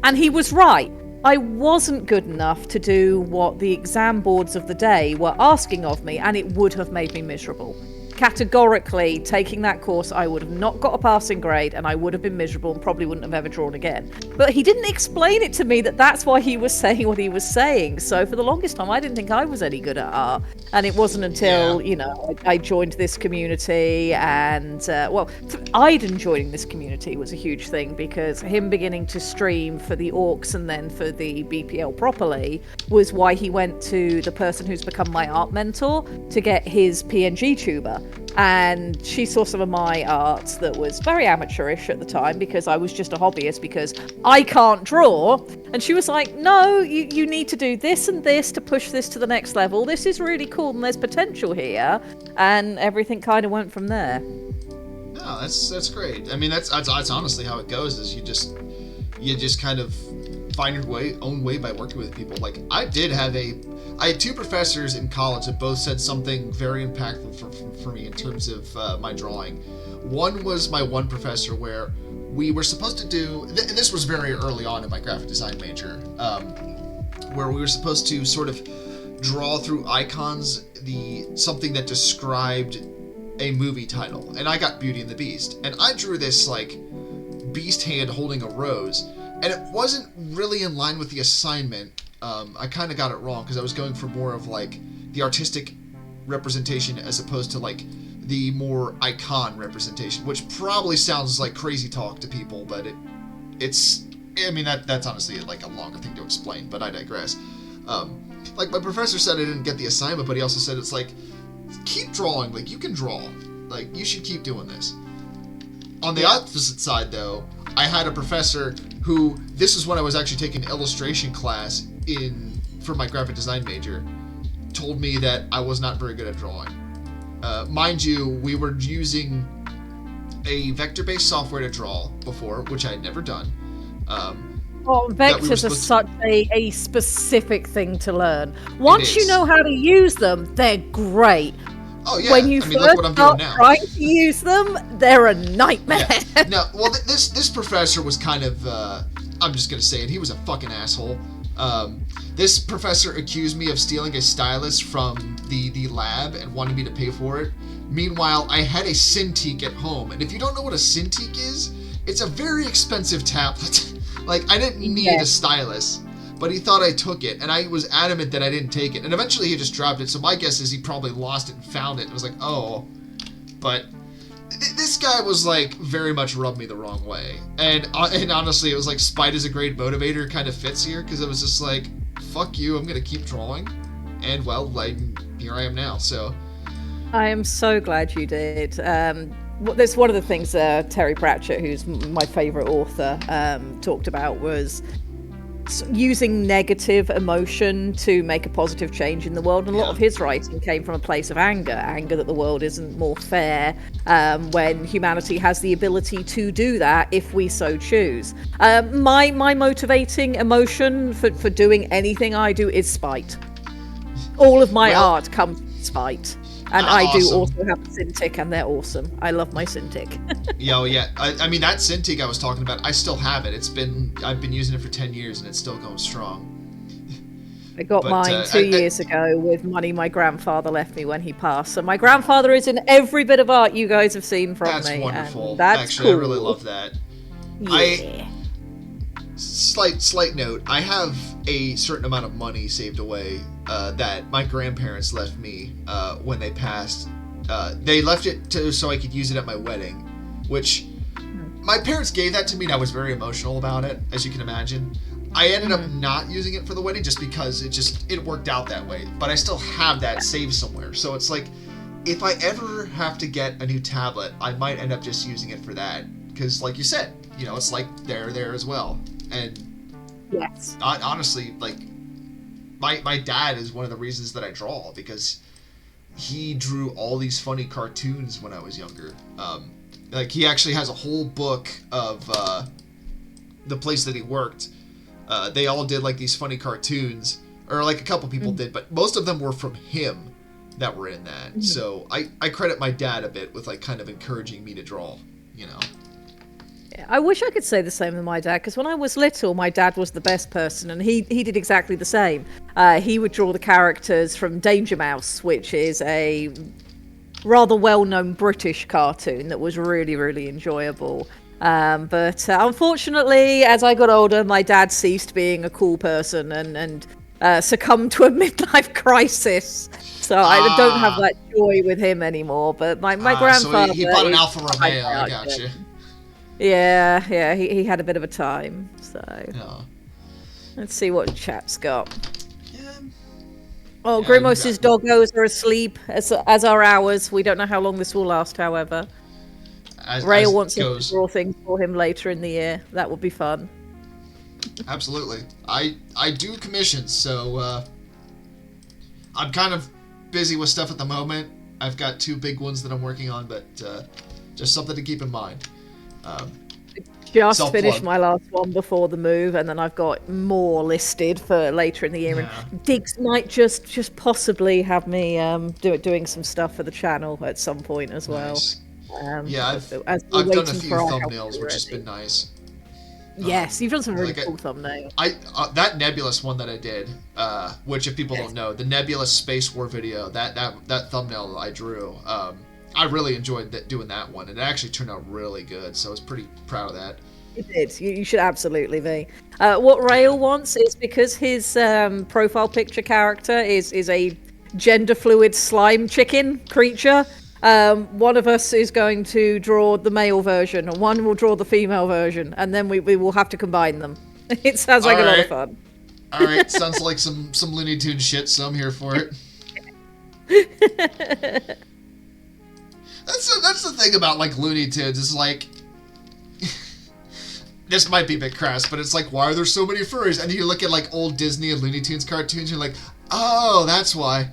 And he was right. I wasn't good enough to do what the exam boards of the day were asking of me, and it would have made me miserable. Categorically, taking that course, I would have not got a passing grade, and I would have been miserable and probably wouldn't have ever drawn again. But he didn't explain it to me that that's why he was saying what he was saying. So for the longest time, I didn't think I was any good at art. And it wasn't until, I joined this community, and, Aiden joining this community was a huge thing, because him beginning to stream for the Orcs and then for the BPL properly was why he went to the person who's become my art mentor to get his PNG tuber. And she saw some of my art that was very amateurish at the time because I was just a hobbyist because I can't draw. And she was like, no, you need to do this and this to push this to the next level. This is really cool and there's potential here. And everything kind of went from there. No, that's great. I mean, that's honestly how it goes, is you just kind of find your own way by working with people. Like, I had two professors in college that both said something very impactful for me in terms of my drawing. One was my one professor where we were supposed to do, this was very early on in my graphic design major, where we were supposed to sort of draw through icons something that described a movie title. And I got Beauty and the Beast. And I drew this, like, beast hand holding a rose. And it wasn't really in line with the assignment. I kind of got it wrong because I was going for more of like the artistic representation as opposed to like the more icon representation, which probably sounds like crazy talk to people, but it's that's honestly like a longer thing to explain, but I digress. Like my professor said I didn't get the assignment, but he also said it's like, keep drawing, like you can draw, like you should keep doing this. On the opposite side though, I had a professor who, this is when I was actually taking an illustration class for my graphic design major, told me that I was not very good at drawing. Mind you, we were using a vector-based software to draw before, which I had never done. Vectors are such a specific thing to learn. Once you know how to use them, they're great. Oh yeah, when you first start trying to use them, they're a nightmare. Yeah. No, well, this professor was kind of, I'm just gonna say it, he was a fucking asshole. This professor accused me of stealing a stylus from the lab and wanted me to pay for it. Meanwhile, I had a Cintiq at home, and if you don't know what a Cintiq is, it's a very expensive tablet. Like, I didn't need a stylus, but he thought I took it, and I was adamant that I didn't take it. And eventually he just dropped it, so my guess is he probably lost it and found it and was like, oh. But this guy was like very much rubbed me the wrong way. And honestly, it was like spite is a great motivator kind of fits here, because it was just like, fuck you, I'm going to keep drawing. And well, like, here I am now, so. I am so glad you did. That's one of the things Terry Pratchett, who's my favourite author, talked about, was using negative emotion to make a positive change in the world. And a lot of his writing came from a place of anger that the world isn't more fair, when humanity has the ability to do that if we so choose. My motivating emotion for doing anything I do is spite. All of my art comes from spite. And I do also have a Cintiq, and they're awesome. I love my Cintiq. Yeah. I mean, that Cintiq I was talking about, I still have it. I've been using it for 10 years, and it's still going strong. I got mine 2 years ago with money my grandfather left me when he passed. So my grandfather is in every bit of art you guys have seen from me. That's wonderful. That's actually, cool. I really love that. Yeah. Slight note, I have a certain amount of money saved away that my grandparents left me when they passed. They left it so I could use it at my wedding, which my parents gave that to me, and I was very emotional about it, as you can imagine. I ended up not using it for the wedding just because it worked out that way, but I still have that saved somewhere. So it's like, if I ever have to get a new tablet, I might end up just using it for that. Because, like you said, it's like there as well. And yes, honestly, like, my dad is one of the reasons that I draw, because he drew all these funny cartoons when I was younger. Like, he actually has a whole book of the place that he worked. They all did, like, these funny cartoons, or, like, a couple people did, but most of them were from him that were in that. Mm-hmm. So I credit my dad a bit with, like, kind of encouraging me to draw, Yeah, I wish I could say the same with my dad, because when I was little, my dad was the best person, and he did exactly the same. He would draw the characters from Danger Mouse, which is a rather well-known British cartoon that was really, really enjoyable. But unfortunately, as I got older, my dad ceased being a cool person and succumbed to a midlife crisis. So I don't have that joy with him anymore. But my grandfather... So he bought an Alfa Romeo, I gotcha. Yeah, he had a bit of a time. So let's see what chat's got. Oh, Grimos's doggos are asleep, as are ours. We don't know how long this will last, however. Rail wants us to draw things for him later in the year. That would be fun. Absolutely. I do commissions, so I'm kind of busy with stuff at the moment. I've got 2 big ones that I'm working on, but just something to keep in mind. Just finished my last one before the move, and then I've got more listed for later in the year. Yeah. And Diggs might just possibly have me doing some stuff for the channel at some point as well. Nice. I've done a few thumbnails, which has been nice. Yes, you've done some really cool thumbnails. That Nebulous one that I did, which if people don't know, the Nebulous Space War video, that thumbnail I drew, I really enjoyed doing that one, and it actually turned out really good, so I was pretty proud of that. It did. You should absolutely be. What Rail wants is, because his profile picture character is a gender fluid slime chicken creature, one of us is going to draw the male version, and one will draw the female version, and then we will have to combine them. It sounds like a lot of fun. All right, sounds like some Looney Tunes shit, so I'm here for it. That's the thing about, like, Looney Tunes, is like, this might be a bit crass, but it's like, why are there so many furries? And you look at, like, old Disney and Looney Tunes cartoons, you're like, oh, that's why.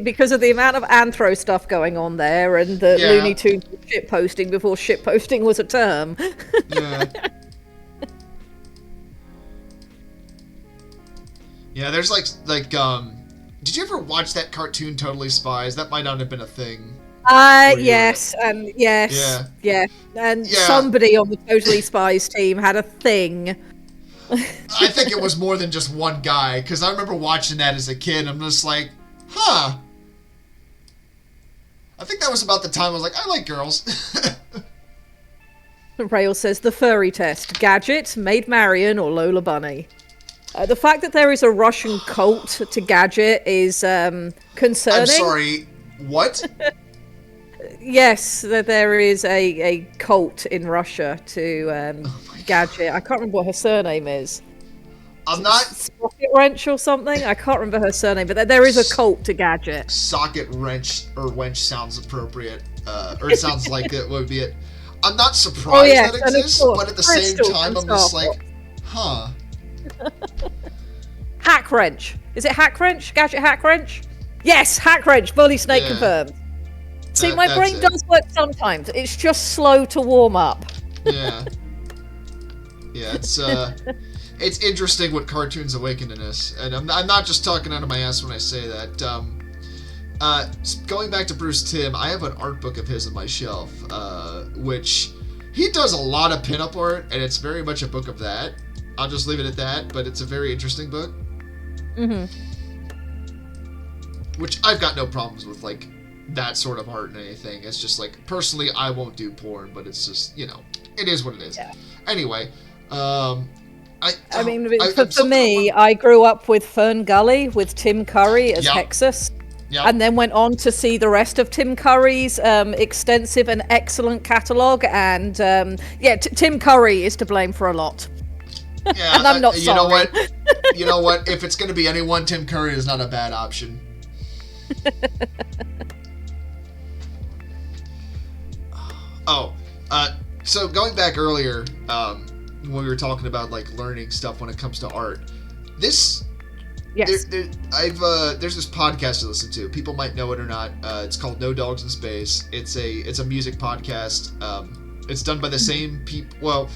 Because of the amount of anthro stuff going on there, and the Looney Tunes shitposting before shitposting was a term. Yeah. Yeah, there's like did you ever watch that cartoon Totally Spies? That might not have been a thing. Yes, and somebody on the Totally Spies team had a thing. I think it was more than just one guy, because I remember watching that as a kid. I'm just like, huh. I think that was about the time I was like, I like girls. Rail says, the furry test. Gadget, Maid Marian, or Lola Bunny. The fact that there is a Russian cult to Gadget is concerning. I'm sorry, what? Yes, that there is a cult in Russia to Gadget. I can't remember what her surname is. I'm not... Socket Wrench or something? I can't remember her surname, but there is a cult to Gadget. Socket Wrench or Wench sounds appropriate. Or it sounds like it would be it. I'm not surprised that it exists, but at the same time, I'm just like, huh. Hack Wrench. Is it Hack Wrench? Gadget Hack Wrench? Yes, Hack Wrench. Bully Snake confirmed. See, my brain does work sometimes. It's just slow to warm up. Yeah. Yeah, it's interesting what cartoons awaken in us. And I'm not just talking out of my ass when I say that. Going back to Bruce Timm, I have an art book of his on my shelf, which he does a lot of pinup art, and it's very much a book of that. I'll just leave it at that, but it's a very interesting book. Mm-hmm. Which I've got no problems with, like, that sort of art and anything. It's just, like, personally, I won't do porn, but it's just, it is what it is. Yeah. Anyway, for me, I grew up with Fern Gully, with Tim Curry as Hexus. Yep. And then went on to see the rest of Tim Curry's extensive and excellent catalogue. And, Tim Curry is to blame for a lot. Yeah, and I'm not sorry. You know what? If it's going to be anyone, Tim Curry is not a bad option. Oh, so going back earlier, when we were talking about like learning stuff when it comes to art, this. Yes. There's this podcast to listen to. People might know it or not. It's called No Dogs in Space. It's a music podcast. It's done by the same people. Well,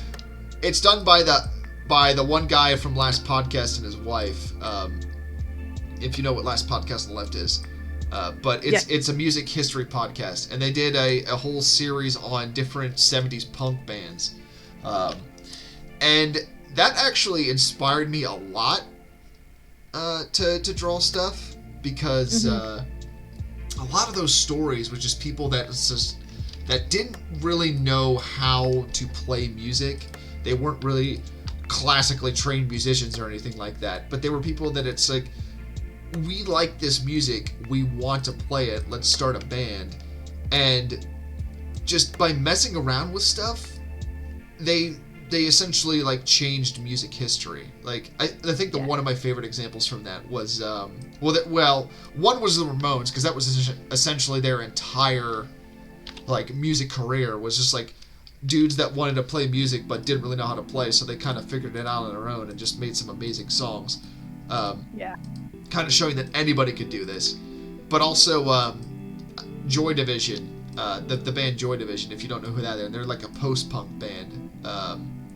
it's done by the one guy from Last Podcast and his wife. If you know what Last Podcast on the Left is, but it's a music history podcast, and they did a whole series on different '70s punk bands, and that actually inspired me a lot. To draw stuff, because a lot of those stories were just people that didn't really know how to play music. They weren't really classically trained musicians or anything like that, but they were people that it's like, we like this music, we want to play it, let's start a band. And just by messing around with stuff, they essentially like changed music history. Like I think one of my favorite examples from that was one was the Ramones, because that was essentially their entire like music career, was just like dudes that wanted to play music but didn't really know how to play, so they kind of figured it out on their own and just made some amazing songs. Kind of showing that anybody could do this. But also Joy Division, the band Joy Division, if you don't know who that is, they're like a post-punk band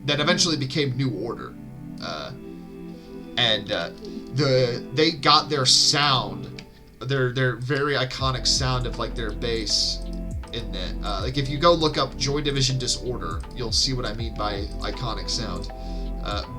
that eventually became New Order, and they got their sound, their very iconic sound of like their bass in that. Like if you go look up Joy Division Disorder, you'll see what I mean by iconic sound.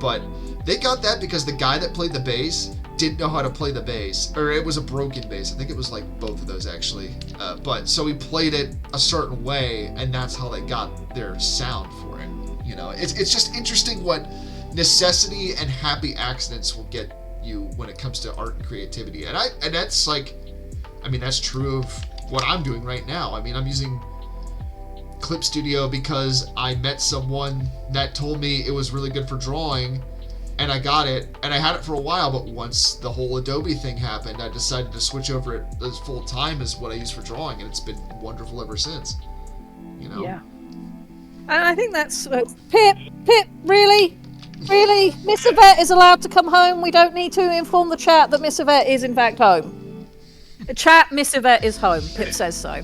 But they got that because the guy that played the bass didn't know how to play the bass, or it was a broken bass. I think it was like both of those actually. But so he played it a certain way, and that's how they got their sound for it. You know, it's just interesting what necessity and happy accidents will get you when it comes to art and creativity. And that's like, I mean, that's true of what I'm doing right now. I mean, I'm using Clip Studio because I met someone that told me it was really good for drawing, and I got it, and I had it for a while, but once the whole Adobe thing happened, I decided to switch over it as full time as what I use for drawing, and it's been wonderful ever since. You know? Yeah. And I think that's Pip, really? Miss Yvette is allowed to come home. We don't need to inform the chat that Miss Yvette is in fact home. The chat, Miss Yvette is home. Pip says so.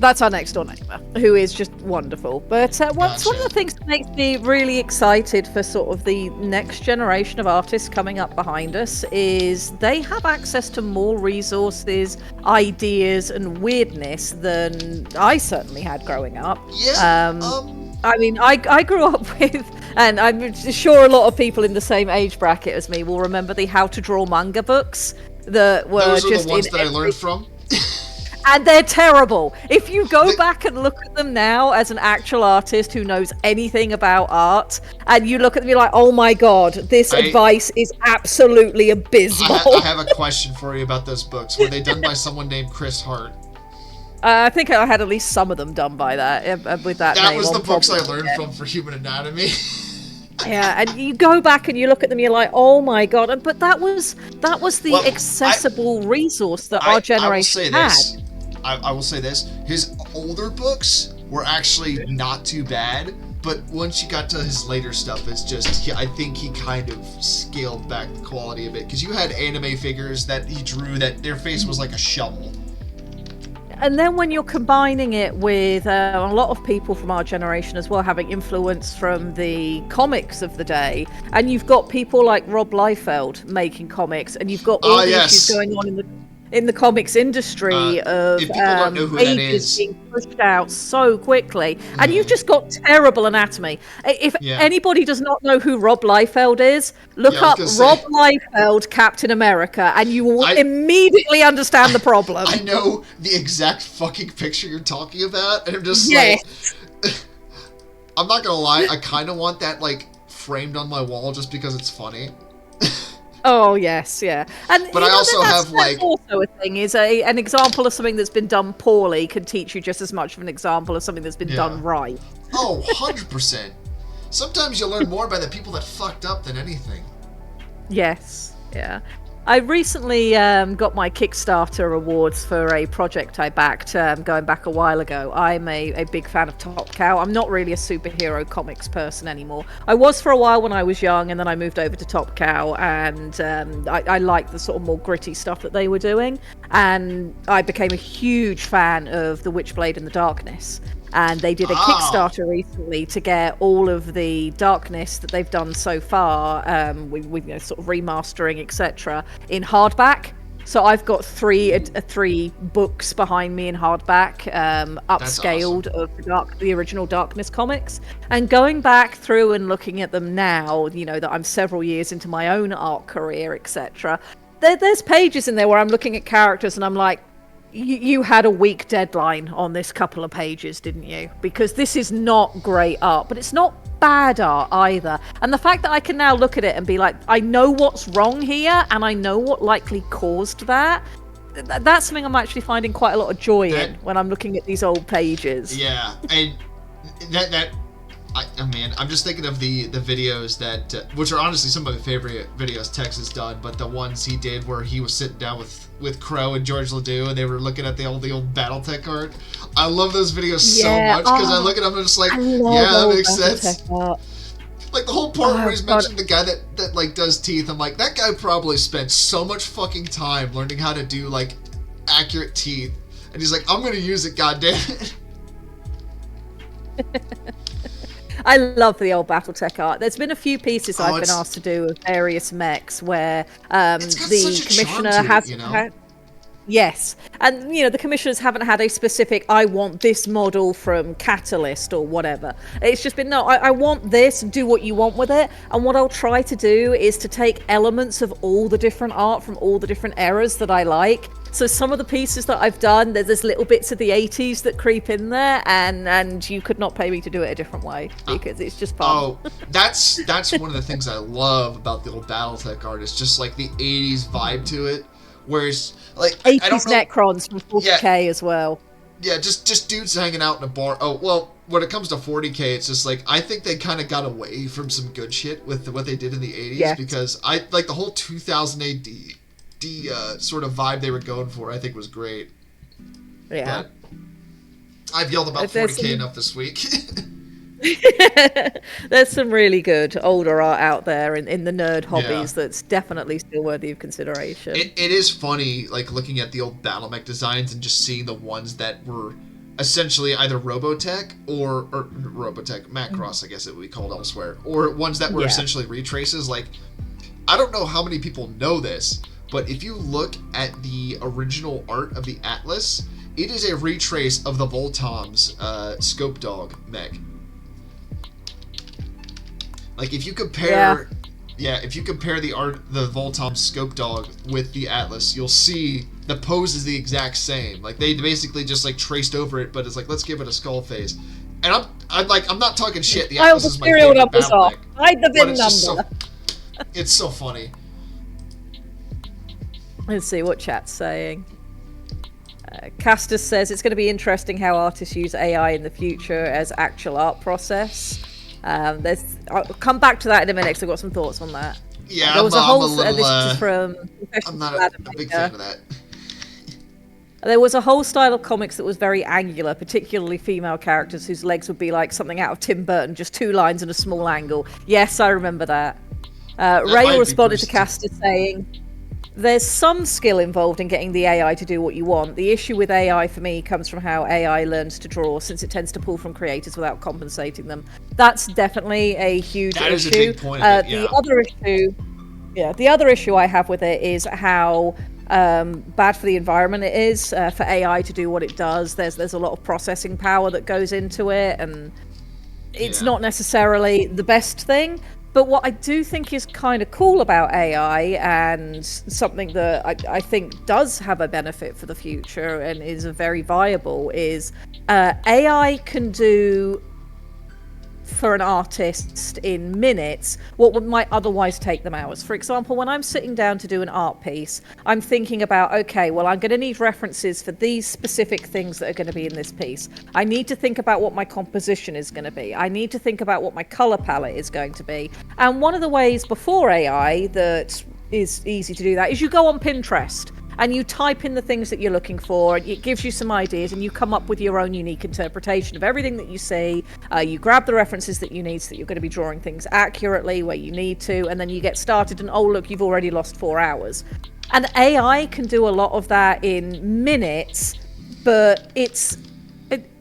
That's our next door neighbour, who is just wonderful. But one of the things that makes me really excited for sort of the next generation of artists coming up behind us is they have access to more resources, ideas, and weirdness than I certainly had growing up. Yeah. I mean, I grew up with, and I'm sure a lot of people in the same age bracket as me will remember the How to Draw manga books that were those are just the ones that I learned from. And they're terrible. If you go back and look at them now as an actual artist who knows anything about art, and you look at them, you're like, oh my god, this advice is absolutely abysmal. I have a question for you about those books. Were they done by someone named Chris Hart? I think I had at least some of them done by that, with that name. That was the books I learned from for Human Anatomy. Yeah, and you go back and you look at them, you're like, oh my god. But that was the accessible resource that our generation had. I will say this. His older books were actually not too bad, but once you got to his later stuff, it's just, I think he kind of scaled back the quality a bit. Because you had anime figures that he drew that their face was like a shovel. And then when you're combining it with a lot of people from our generation as well, having influence from the comics of the day, and you've got people like Rob Liefeld making comics, and you've got all the issues going on in the comics industry of ages being pushed out so quickly, and you've just got terrible anatomy. If anybody does not know who Rob Liefeld is, look up Rob Liefeld Captain America, and you will immediately understand the problem. I know the exact fucking picture you're talking about, and I'm just like, I'm not gonna lie, I kind of want that like framed on my wall just because it's funny. Oh yes, yeah. But I also have like also a thing is an example of something that's been done poorly can teach you just as much of an example of something that's been done right. Oh, 100%. Sometimes you'll learn more by the people that fucked up than anything. Yes, yeah. I recently got my Kickstarter awards for a project I backed going back a while ago. I'm a big fan of Top Cow. I'm not really a superhero comics person anymore. I was for a while when I was young, and then I moved over to Top Cow, and I liked the sort of more gritty stuff that they were doing. And I became a huge fan of The Witchblade in the Darkness. And they did a Kickstarter recently to get all of the Darkness that they've done so far, with sort of remastering, etc., in hardback. So I've got three books behind me in hardback, upscaled awesome. Of the original Darkness comics. And going back through and looking at them now, that I'm several years into my own art career, etc., there's pages in there where I'm looking at characters and I'm like, you had a weak deadline on this couple of pages, didn't you? Because this is not great art, but it's not bad art either. And the fact that I can now look at it and be like, I know what's wrong here, and I know what likely caused that. That's something I'm actually finding quite a lot of joy in when I'm looking at these old pages. Yeah, and man, I'm just thinking of the videos that, which are honestly some of my favorite videos Tex has done, but the ones he did where he was sitting down with Crow and George Ledoux and they were looking at the old BattleTech art. I love those videos so much because I look at them and it's like, yeah, that makes sense. Like the whole part where he's mentioning the guy that like does teeth, I'm like, that guy probably spent so much fucking time learning how to do like accurate teeth, and he's like, I'm gonna use it, goddamn it. I love the old BattleTech art. There's been a few pieces I've been asked to do of various mechs where the commissioner has had. Yes, and the commissioners haven't had a specific, I want this model from Catalyst or whatever. It's just been, no, I want this, do what you want with it. And what I'll try to do is to take elements of all the different art from all the different eras that I like. So some of the pieces that I've done, there's little bits of the 80s that creep in there, and you could not pay me to do it a different way because it's just fun. Oh, that's one of the things I love about the old BattleTech art. It's just like the 80s vibe to it, whereas like 80s Necrons from 40k as well. Yeah, just dudes hanging out in a bar. Oh well, when it comes to 40k, it's just like I think they kind of got away from some good shit with what they did in the 80s because I like the whole 2000 AD. Sort of vibe they were going for, I think was great. Yeah. But I've yelled about 40k enough this week. There's some really good older art out there in the nerd hobbies that's definitely still worthy of consideration. It is funny, like looking at the old BattleMech designs and just seeing the ones that were essentially either Robotech or Robotech, Macross, I guess it would be called elsewhere, or ones that were essentially retraces. Like, I don't know how many people know this, but if you look at the original art of the Atlas, it is a retrace of the Voltom's Scope Dog mech. Like if you compare, if you compare the art, the Voltom Scope Dog with the Atlas, you'll see the pose is the exact same. Like they basically just like traced over it, but it's like let's give it a skull face. And I'm not talking shit. The Atlas is my favorite battle mech. Hide the VIN number. It's so funny. Let's see what chat's saying. Castus says it's going to be interesting how artists use AI in the future as actual art process. I'll come back to that in a minute because I've got some thoughts on that. Yeah, there was I'm a little. This is from I'm not a big fan of that. There was a whole style of comics that was very angular, particularly female characters whose legs would be like something out of Tim Burton, just 2 lines and a small angle. Yes, I remember that. Ray responded to Castus saying, there's some skill involved in getting the AI to do what you want. The issue with AI for me comes from how AI learns to draw, since it tends to pull from creators without compensating them. That's definitely a huge issue. That is a big point. The other issue I have with it is how bad for the environment it is for AI to do what it does. There's a lot of processing power that goes into it, and it's not necessarily the best thing. But what I do think is kind of cool about AI, and something that I think does have a benefit for the future and is very viable, is AI can do for an artist in minutes what might otherwise take them hours. For example, when I'm sitting down to do an art piece, I'm thinking about, okay, well, I'm going to need references for these specific things that are going to be in this piece. I need to think about what my composition is going to be. I need to think about what my color palette is going to be. And one of the ways before AI that is easy to do that is you go on Pinterest and you type in the things that you're looking for, and it gives you some ideas, and you come up with your own unique interpretation of everything that you see. You grab the references that you need so that you're going to be drawing things accurately where you need to, and then you get started, and oh look, you've already lost 4 hours. And AI can do a lot of that in minutes, but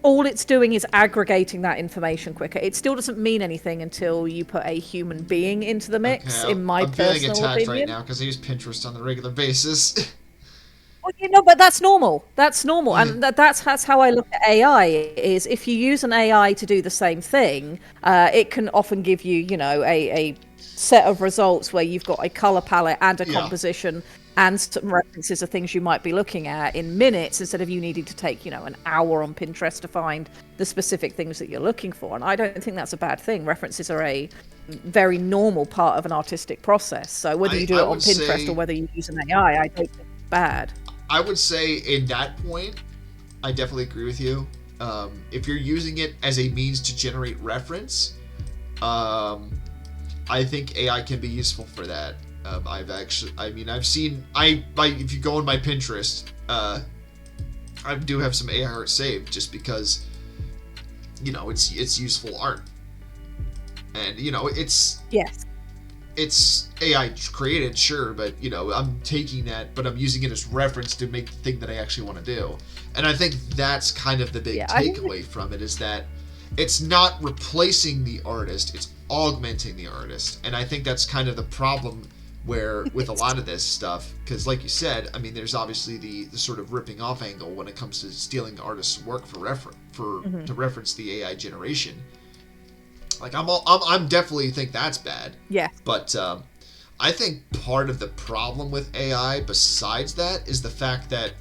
all it's doing is aggregating that information quicker. It still doesn't mean anything until you put a human being into the mix, Okay, in my I'm personal feeling attacked opinion. right now because I use Pinterest on a regular basis. Well, but that's normal. That's normal, and that's how I look at AI. Is if you use an AI to do the same thing, it can often give you, a set of results where you've got a color palette and a composition and some references of things you might be looking at in minutes, instead of you needing to take, an hour on Pinterest to find the specific things that you're looking for. And I don't think that's a bad thing. References are a very normal part of an artistic process. So whether you do it on Pinterest or whether you use an AI, I don't think it's bad. I would say in that point, I definitely agree with you. If you're using it as a means to generate reference, I think AI can be useful for that. I've seen, if you go on my Pinterest, I do have some AI art saved just because, it's useful art. And, it's AI created, sure, but I'm taking that, but I'm using it as reference to make the thing that I actually want to do. And I think that's kind of the big takeaway from it, is that it's not replacing the artist, it's augmenting the artist. And I think that's kind of the problem where with a lot of this stuff, because like you said, there's obviously the sort of ripping off angle when it comes to stealing the artist's work to reference the AI generation. Like I'm definitely think that's bad. Yeah. But I think part of the problem with AI, besides that, is the fact that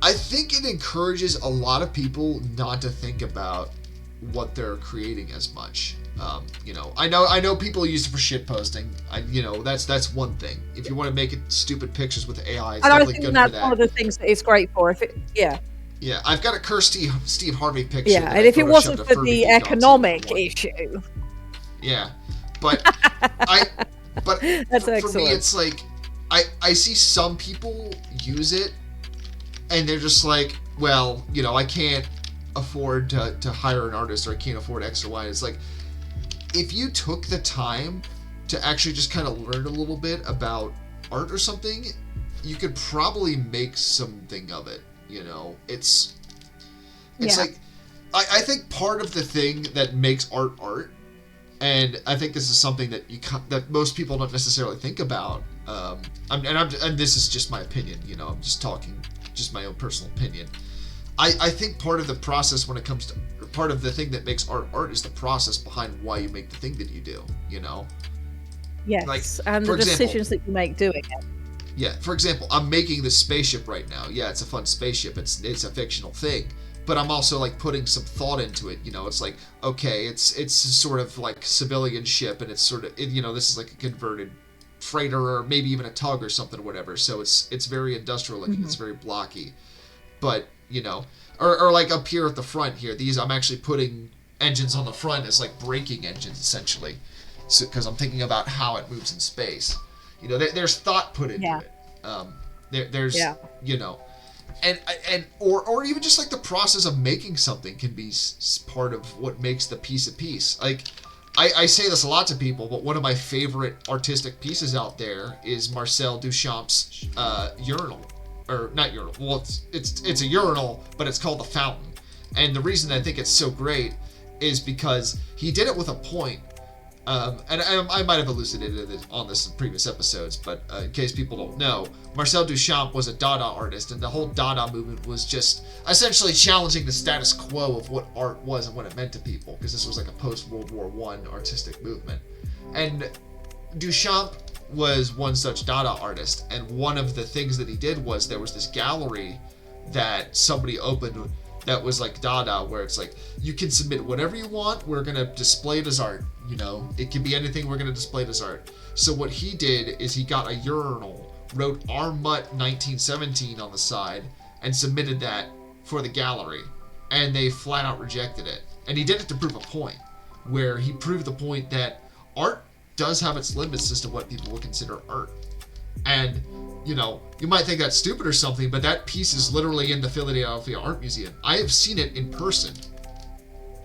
I think it encourages a lot of people not to think about what they're creating as much. I know people use it for shit posting. That's one thing. If you want to make it stupid pictures with AI, it's definitely good for that. And that's one of the things that it's great for. Yeah, I've got a cursed Steve Harvey picture. Yeah, and if it wasn't for the economic issue. Yeah, but that's for excellent. me, it's like I see some people use it, and they're just like, well, I can't afford to hire an artist, or I can't afford X or Y. It's like, if you took the time to actually just kind of learn a little bit about art or something, you could probably make something of it. It's like, I think part of the thing that makes art, and I think this is something that that most people don't necessarily think about. And this is just my opinion. I'm just talking, just my own personal opinion. I think part of the process when it comes to, part of the thing that makes art is the process behind why you make the thing that you do. Yes, like, and the decisions that you make doing it. Yeah, for example, I'm making this spaceship right now. Yeah, it's a fun spaceship. It's a fictional thing, but I'm also like putting some thought into it. It's like, okay, it's sort of like civilian ship, and it's sort of this is like a converted freighter, or maybe even a tug or something or whatever. So it's very industrial looking. Mm-hmm. It's very blocky, but or like up here at the front here, I'm actually putting engines on the front as like braking engines essentially, because I'm thinking about how it moves in space. There's thought put into it. There's and or even just like the process of making something can be part of what makes the piece a piece. Like I say this a lot to people, but one of my favorite artistic pieces out there is Marcel Duchamp's urinal, or not urinal. Well, it's a urinal, but it's called the Fountain. And the reason I think it's so great is because he did it with a point. And I might have elucidated it on this in previous episodes, but in case people don't know, Marcel Duchamp was a Dada artist, and the whole Dada movement was just essentially challenging the status quo of what art was and what it meant to people, because this was like a post-World War I artistic movement. And Duchamp was one such Dada artist, and one of the things that he did was there was this gallery that somebody opened that was like Dada, where it's like, you can submit whatever you want, we're going to display it as art. It can be anything, we're going to display it as art. So what he did is he got a urinal, wrote R. Mutt 1917 on the side, and submitted that for the gallery. And they flat out rejected it. And he did it to prove a point, where he proved the point that art does have its limits as to what people would consider art. And, you might think that's stupid or something, but that piece is literally in the Philadelphia Art Museum. I have seen it in person,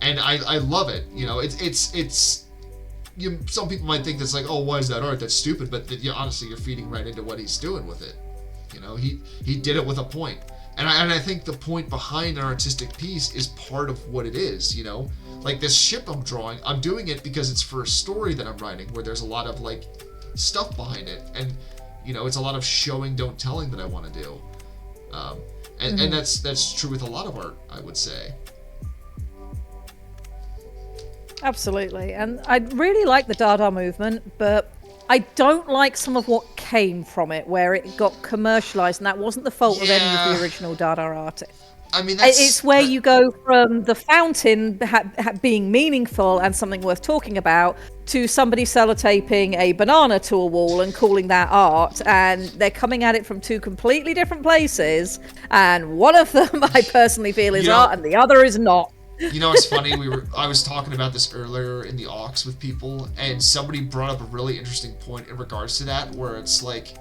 and I love it. It's some people might think that's like, oh, why is that art? That's stupid. But honestly, you're feeding right into what he's doing with it. He did it with a point. And I think the point behind an artistic piece is part of what it is, Like this ship I'm drawing, I'm doing it because it's for a story that I'm writing where there's a lot of, like, stuff behind it. And, it's a lot of showing, don't telling that I want to do. And that's true with a lot of art, I would say. Absolutely. And I really like the Dada movement, but I don't like some of what came from it, where it got commercialized, and that wasn't the fault of any of the original Dada artists. I mean, it's where you go from the fountain being meaningful and something worth talking about to somebody sellotaping a banana to a wall and calling that art, and they're coming at it from two completely different places, and one of them I personally feel is art and the other is not. It's funny, I was talking about this earlier in the aux with people, and somebody brought up a really interesting point in regards to that, where it's like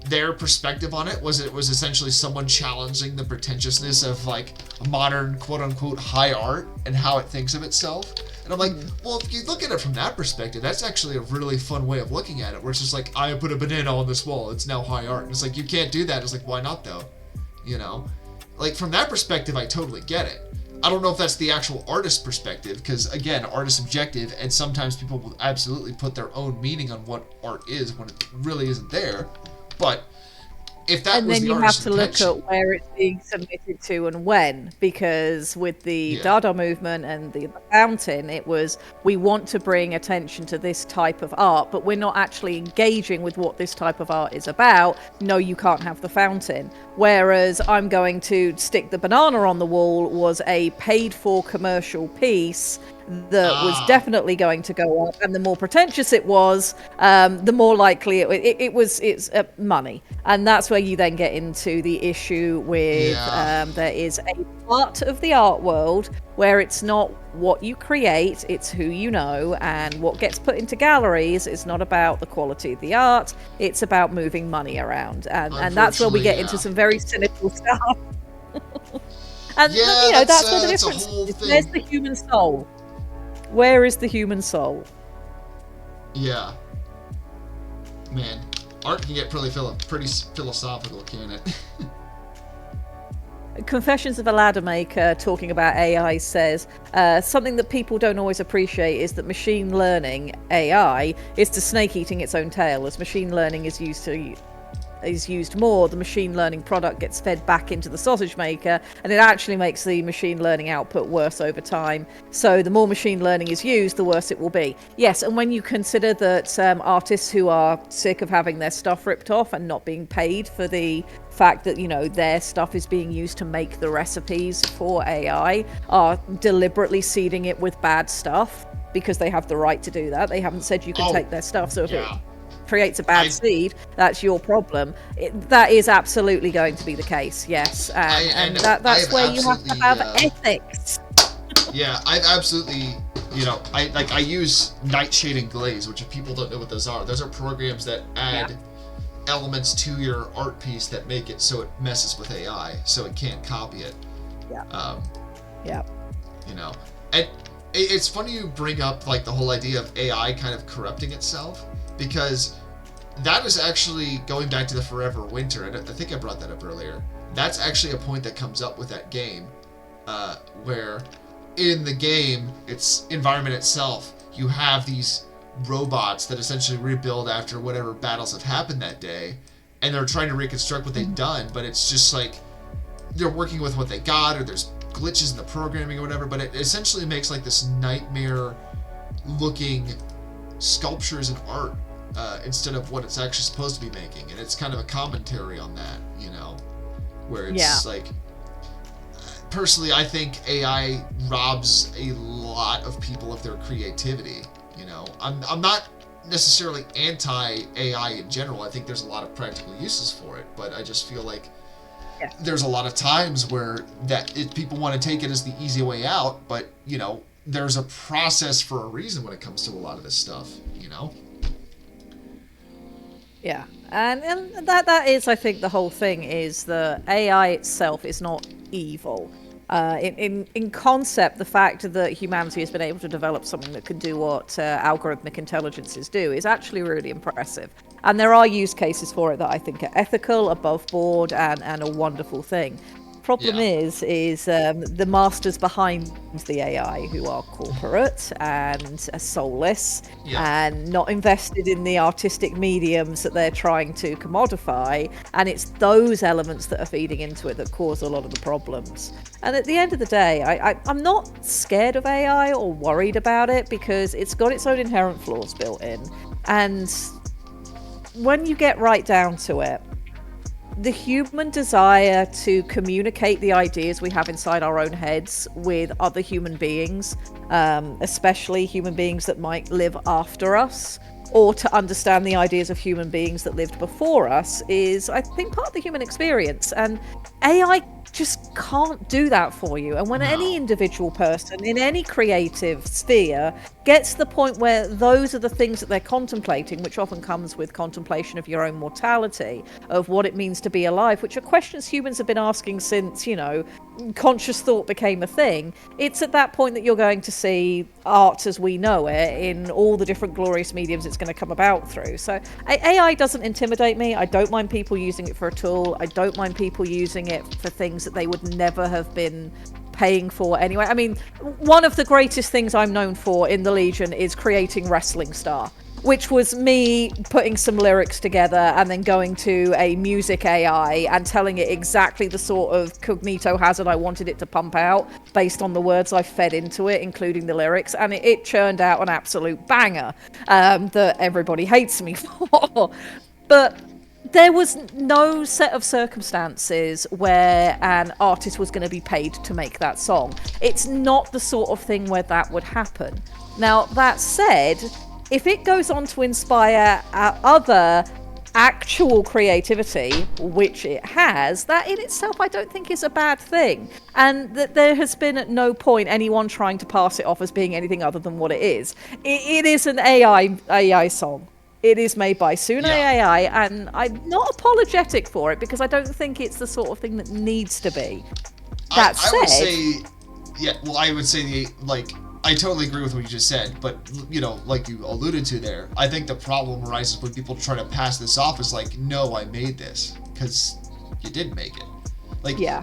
their perspective on it was essentially someone challenging the pretentiousness of, like, a modern quote-unquote high art and how it thinks of itself. And I'm like, well, if you look at it from that perspective, that's actually a really fun way of looking at it, where it's just like, I put a banana on this wall, it's now high art. And it's like, you can't do that. It's like, why not, though? Like, from that perspective, I totally get it. I don't know if that's the actual artist perspective, because, again, art is subjective, and sometimes people will absolutely put their own meaning on what art is when it really isn't there. But if that was the artist's intention... And then you have to look at where it's being submitted to and when, because with the Dada movement and the fountain, it was, we want to bring attention to this type of art, but we're not actually engaging with what this type of art is about. No, you can't have the fountain. Whereas I'm going to stick the banana on the wall was a paid-for commercial piece that was definitely going to go up, and the more pretentious it was, the more likely it's money. And that's where you then get into the issue with there is a part of the art world where it's not what you create, it's who you know, and what gets put into galleries is not about the quality of the art, it's about moving money around, and that's where we get into some very cynical stuff. And that's where the difference is. There's the human soul. Where is the human soul? Yeah. Man, art can get pretty philosophical, can it? Confessions of a Ladder Maker, talking about AI, says something that people don't always appreciate is that machine learning, AI, is to snake eating its own tail. As machine learning is used more, the machine learning product gets fed back into the sausage maker, and it actually makes the machine learning output worse over time. So the more machine learning is used, the worse it will be. Yes, and when you consider that artists who are sick of having their stuff ripped off and not being paid for the fact that their stuff is being used to make the recipes for AI, are deliberately seeding it with bad stuff because they have the right to do that. They haven't said you can take their stuff, so if it creates a bad seed, that's your problem. That is absolutely going to be the case, yes. And that's where you have to have ethics. Yeah, I've absolutely, I use Nightshade and Glaze, which if people don't know what those are programs that add elements to your art piece that make it so it messes with AI, so it can't copy it. And it's funny you bring up, like, the whole idea of AI kind of corrupting itself, because that is actually going back to the Forever Winter, and I think I brought that up earlier. That's actually a point that comes up with that game, where in the game, its environment itself, you have these robots that essentially rebuild after whatever battles have happened that day, and they're trying to reconstruct what they've done, but it's just like they're working with what they got, or there's glitches in the programming or whatever, but it essentially makes like this nightmare looking sculptures and art instead of what it's actually supposed to be making. And it's kind of a commentary on that, where it's like, personally, I think AI robs a lot of people of their creativity. I'm not necessarily anti-AI in general. I think there's a lot of practical uses for it, but I just feel like there's a lot of times where people want to take it as the easy way out, but there's a process for a reason when it comes to a lot of this stuff. Yeah, and that is, I think, the whole thing is the AI itself is not evil. In concept, the fact that humanity has been able to develop something that can do what algorithmic intelligences do is actually really impressive. And there are use cases for it that I think are ethical, above board, and a wonderful thing. Problem Yeah. is the masters behind the AI who are corporate and soulless Yeah. and not invested in the artistic mediums that they're trying to commodify, and it's those elements that are feeding into it that cause a lot of the problems. And at the end of the day, I'm not scared of AI or worried about it because it's got its own inherent flaws built in, and when you get right down to it, the human desire to communicate the ideas we have inside our own heads with other human beings, especially human beings that might live after us, or to understand the ideas of human beings that lived before us, is, I think, part of the human experience. And AI just can't do that for you. And when any No. individual person in any creative sphere gets to the point where those are the things that they're contemplating, which often comes with contemplation of your own mortality, of what it means to be alive, which are questions humans have been asking since, conscious thought became a thing, it's at that point that you're going to see art as we know it in all the different glorious mediums it's going to come about through. So AI doesn't intimidate me. I don't mind people using it for a tool. I don't mind people using it for things that they would never have been paying for anyway. I mean, one of the greatest things I'm known for in the Legion is creating Wrestling Star, which was me putting some lyrics together and then going to a music AI and telling it exactly the sort of cognito hazard I wanted it to pump out based on the words I fed into it, including the lyrics, and it churned out an absolute banger that everybody hates me for. But there was no set of circumstances where an artist was going to be paid to make that song. It's not the sort of thing where that would happen. Now, that said, if it goes on to inspire other actual creativity, which it has, that in itself I don't think is a bad thing. And that there has been at no point anyone trying to pass it off as being anything other than what it is. It is an AI song. It is made by Sune AI, and I'm not apologetic for it because I don't think it's the sort of thing that needs to be. That said, I would say, yeah. Well, I would say I totally agree with what you just said, but like you alluded to there, I think the problem arises when people try to pass this off as like, no, I made this, because you did make it. Like, yeah.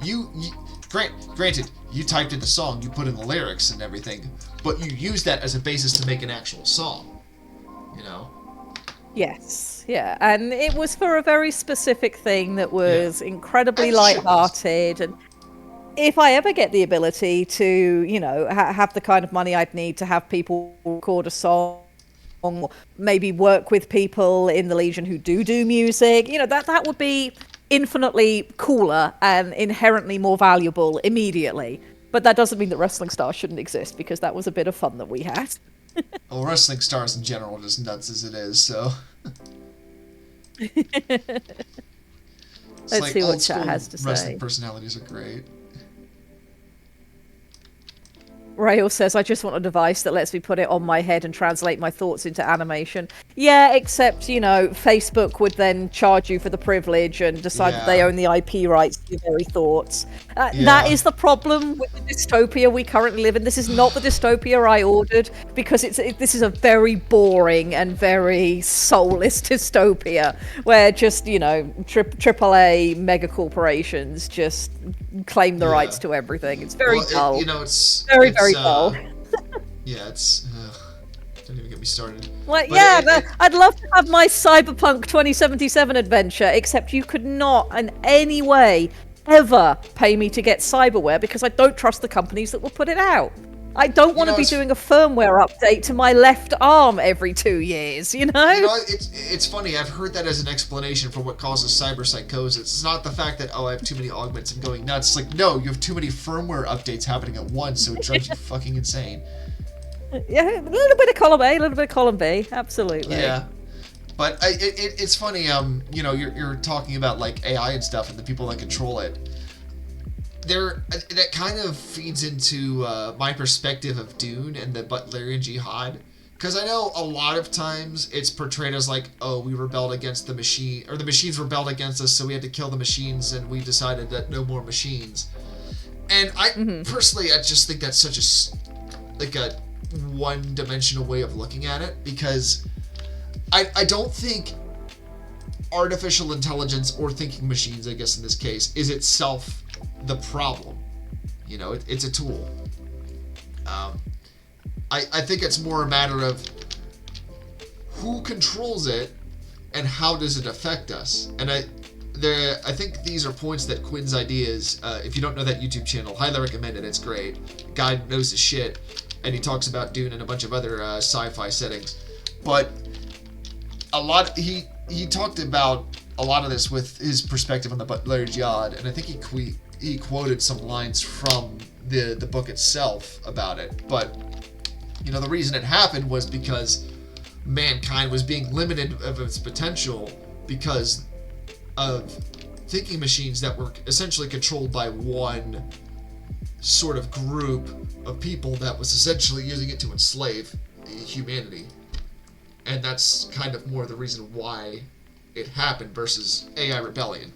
Granted, you typed in the song, you put in the lyrics and everything, but you used that as a basis to make an actual song. Yes, yeah, and it was for a very specific thing that was incredibly light-hearted, and if I ever get the ability to, have the kind of money I'd need to have people record a song, or maybe work with people in the Legion who do music, that would be infinitely cooler and inherently more valuable immediately. But that doesn't mean that Wrestling Stars shouldn't exist, because that was a bit of fun that we had. Well, Wrestling Stars in general are just nuts as it is, so. Let's see what chat has to say. Wrestling personalities are great. Rael says, I just want a device that lets me put it on my head and translate my thoughts into animation. Yeah, except, Facebook would then charge you for the privilege and decide that they own the IP rights to your very thoughts. That is the problem with the dystopia we currently live in. This is not the dystopia I ordered, because this is a very boring and very soulless dystopia where just, AAA mega corporations just claim the rights to everything. It's very dull. It's very dull. Yeah, it's. Don't even get me started. Well, I'd love to have my Cyberpunk 2077 adventure, except you could not in any way ever pay me to get cyberware because I don't trust the companies that will put it out. I don't want to be doing a firmware update to my left arm every 2 years, It's funny. I've heard that as an explanation for what causes cyberpsychosis. It's not the fact that, I have too many augments and going nuts. It's like, no, you have too many firmware updates happening at once, so it drives you fucking insane. Yeah, a little bit of column A, a little bit of column B, absolutely. Yeah. But it's funny, you're talking about, like, AI and stuff and the people that control it. That kind of feeds into my perspective of Dune and the Butlerian Jihad, Because I know a lot of times it's portrayed as like, oh, we rebelled against the machine, or the machines rebelled against us, so we had to kill the machines, and we decided that no more machines. And I personally, I just think that's such a one-dimensional way of looking at it, because I don't think artificial intelligence or thinking machines, I guess in this case, is itself the problem. You know, it's a tool. I think it's more a matter of who controls it and how does it affect us. And I think these are points that Quinn's Ideas, if you don't know that YouTube channel, highly recommend it. It's great. Guy knows his shit, and he talks about Dune and a bunch of other sci-fi settings. But he talked about a lot of this with his perspective on the Butler's Yard, and I think he quoted some lines from the book itself about it. But you know, the reason it happened was because mankind was being limited of its potential because of thinking machines that were essentially controlled by one sort of group of people that was essentially using it to enslave humanity. And that's kind of more the reason why it happened versus AI rebellion.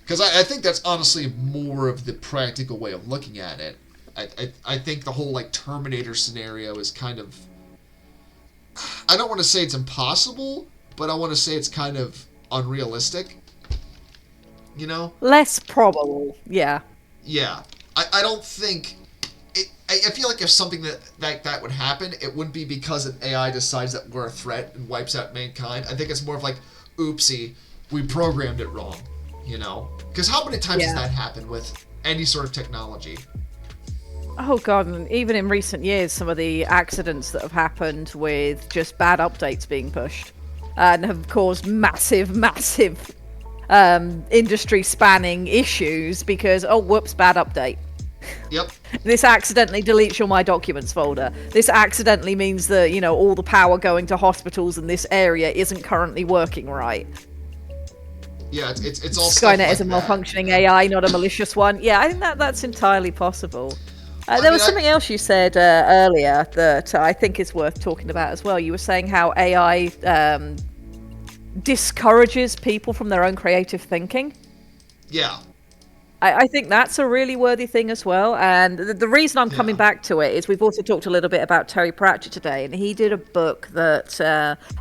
Because I think that's honestly more of the practical way of looking at it. I think the whole like Terminator scenario is kind of, I don't want to say it's impossible, but I want to say it's kind of unrealistic. You know? Less probable, yeah. Yeah. I don't think I feel like if something that would happen, it wouldn't be because an AI decides that we're a threat and wipes out mankind. I think it's more of like, oopsie, we programmed it wrong, you know? Because how many times has that happened with any sort of technology? Oh god, and even in recent years, some of the accidents that have happened with just bad updates being pushed and have caused massive industry-spanning issues because, oh, whoops, bad update. Yep. This accidentally deletes your My Documents folder. This accidentally means that, you know, all the power going to hospitals in this area isn't currently working right. Yeah, it's all Skynet like is a malfunctioning AI, not a malicious one. Yeah, I think that's entirely possible. There was something else you said earlier that I think is worth talking about as well. You were saying how AI discourages people from their own creative thinking. Yeah. I think that's a really worthy thing as well. And the reason I'm coming back to it is we've also talked a little bit about Terry Pratchett today, and he did a book that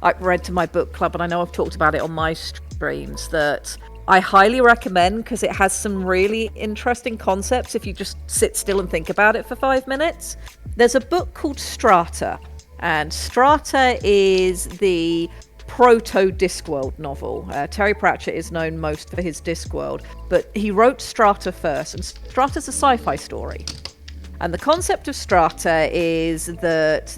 I read to my book club, and I know I've talked about it on my streams, that I highly recommend because it has some really interesting concepts if you just sit still and think about it for 5 minutes. There's a book called Strata, and Strata is the proto-Discworld novel. Terry Pratchett is known most for his Discworld, but he wrote Strata first, and Strata's a sci-fi story. And the concept of Strata is that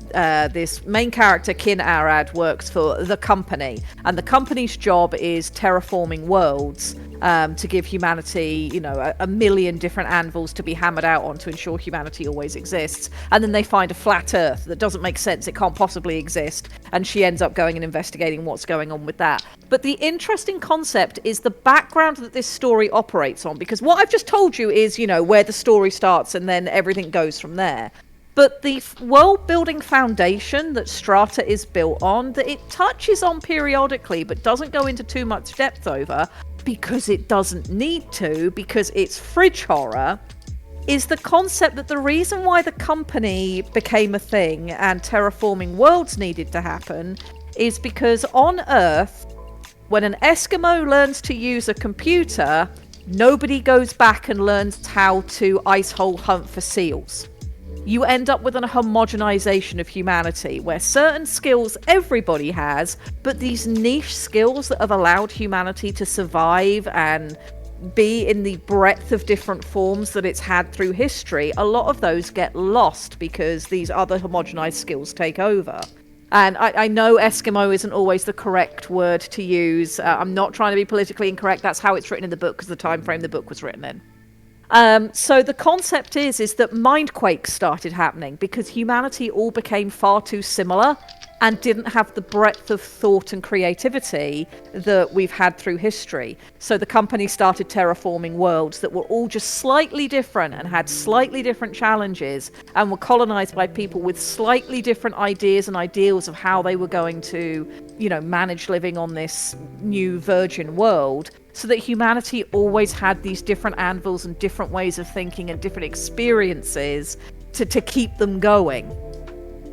this main character, Kin Arad, works for the company, and the company's job is terraforming worlds to give humanity, you know, a million different anvils to be hammered out on to ensure humanity always exists. And then they find a flat Earth that doesn't make sense, it can't possibly exist, and she ends up going and investigating what's going on with that. But the interesting concept is the background that this story operates on, because what I've just told you is, you know, where the story starts and then everything goes from there. But the world-building foundation that Strata is built on, that it touches on periodically but doesn't go into too much depth over, because it doesn't need to, because it's fridge horror, is the concept that the reason why the company became a thing and terraforming worlds needed to happen is because on Earth, when an Eskimo learns to use a computer, nobody goes back and learns how to ice hole hunt for seals. You end up with a homogenization of humanity where certain skills everybody has, but these niche skills that have allowed humanity to survive and be in the breadth of different forms that it's had through history, a lot of those get lost because these other homogenized skills take over. And I know Eskimo isn't always the correct word to use. I'm not trying to be politically incorrect. That's how it's written in the book because the time frame the book was written in. So the concept is that mindquakes started happening because humanity all became far too similar and didn't have the breadth of thought and creativity that we've had through history. So the company started terraforming worlds that were all just slightly different and had slightly different challenges, and were colonized by people with slightly different ideas and ideals of how they were going to, manage living on this new virgin world, so that humanity always had these different anvils and different ways of thinking and different experiences to keep them going.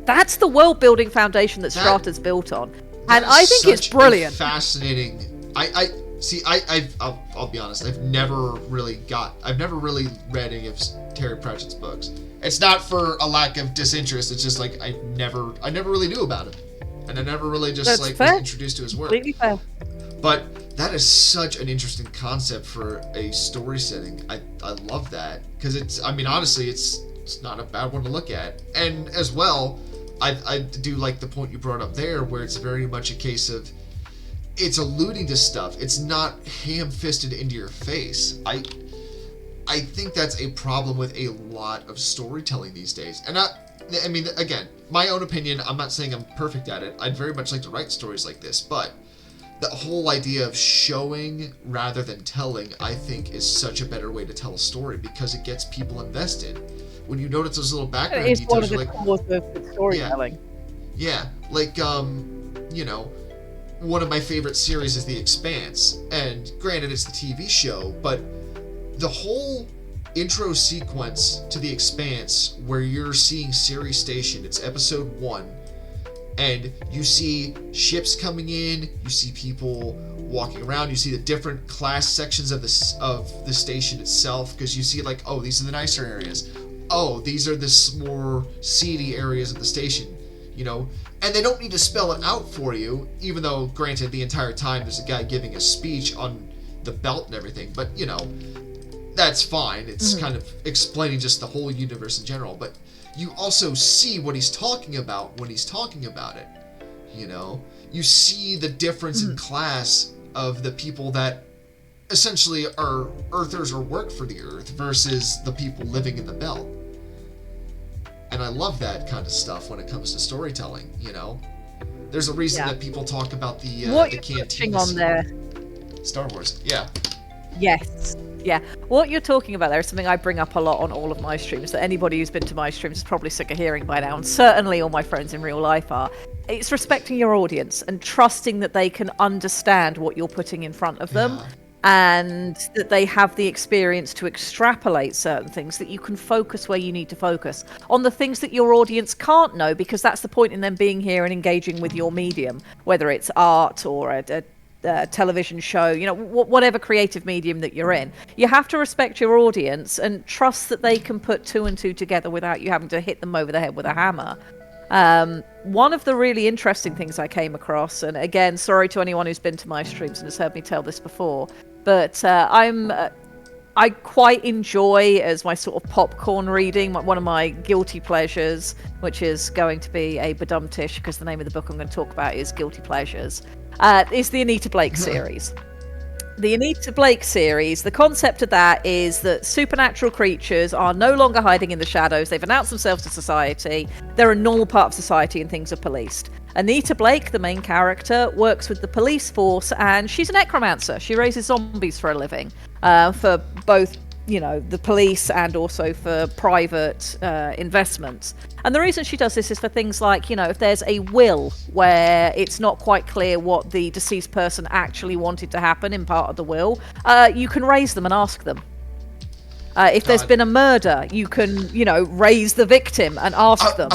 That's the world building foundation that Strata's built on, and I think it's brilliant. Fascinating. I'll be honest. I've never really read any of Terry Pratchett's books. It's not for a lack of disinterest. It's just like I never really knew about him, and I never really just was introduced to his work. Completely fair. But that is such an interesting concept for a story setting. I love that, because honestly, it's not a bad one to look at, and as well. I do like the point you brought up there, where it's very much a case of it's alluding to stuff. It's not ham-fisted into your face. I think that's a problem with a lot of storytelling these days. And again, my own opinion, I'm not saying I'm perfect at it. I'd very much like to write stories like this, but the whole idea of showing rather than telling, I think, is such a better way to tell a story, because it gets people invested. When you notice those little background details, it's one of the cores of storytelling. Yeah, like one of my favorite series is The Expanse, and granted it's the TV show, but the whole intro sequence to The Expanse, where you're seeing Ceres Station, it's episode 1, and you see ships coming in, you see people walking around, you see the different class sections of the station itself, because you see like, oh, these are the nicer areas. Oh, these are the more seedy areas of the station, and they don't need to spell it out for you, even though, granted, the entire time there's a guy giving a speech on the belt and everything, but, that's fine. It's kind of explaining just the whole universe in general, but you also see what he's talking about when he's talking about it, You see the difference in class of the people that essentially are Earthers or work for the Earth versus the people living in the belt. And I love that kind of stuff when it comes to storytelling, There's a reason that people talk about the cantina on there. Star Wars, yeah. Yes. Yeah. What you're talking about there is something I bring up a lot on all of my streams, that anybody who's been to my streams is probably sick of hearing by now, and certainly all my friends in real life are. It's respecting your audience and trusting that they can understand what you're putting in front of them. Yeah. And that they have the experience to extrapolate certain things, that you can focus where you need to focus on the things that your audience can't know, because that's the point in them being here and engaging with your medium, whether it's art or a television show, whatever creative medium that you're in. You have to respect your audience and trust that they can put 2 and 2 together without you having to hit them over the head with a hammer. One of the really interesting things I came across, and again, sorry to anyone who's been to my streams and has heard me tell this before, but I quite enjoy, as my sort of popcorn reading, one of my guilty pleasures, which is going to be a badumtish, because the name of the book I'm going to talk about is Guilty Pleasures, is the Anita Blake series. The Anita Blake series, the concept of that is that supernatural creatures are no longer hiding in the shadows. They've announced themselves to society. They're a normal part of society and things are policed. Anita Blake, the main character, works with the police force, and she's a necromancer. She raises zombies for a living, for both, the police and also for private investments. And the reason she does this is for things like, if there's a will where it's not quite clear what the deceased person actually wanted to happen in part of the will, you can raise them and ask them. If there's been a murder, you can, raise the victim and ask them.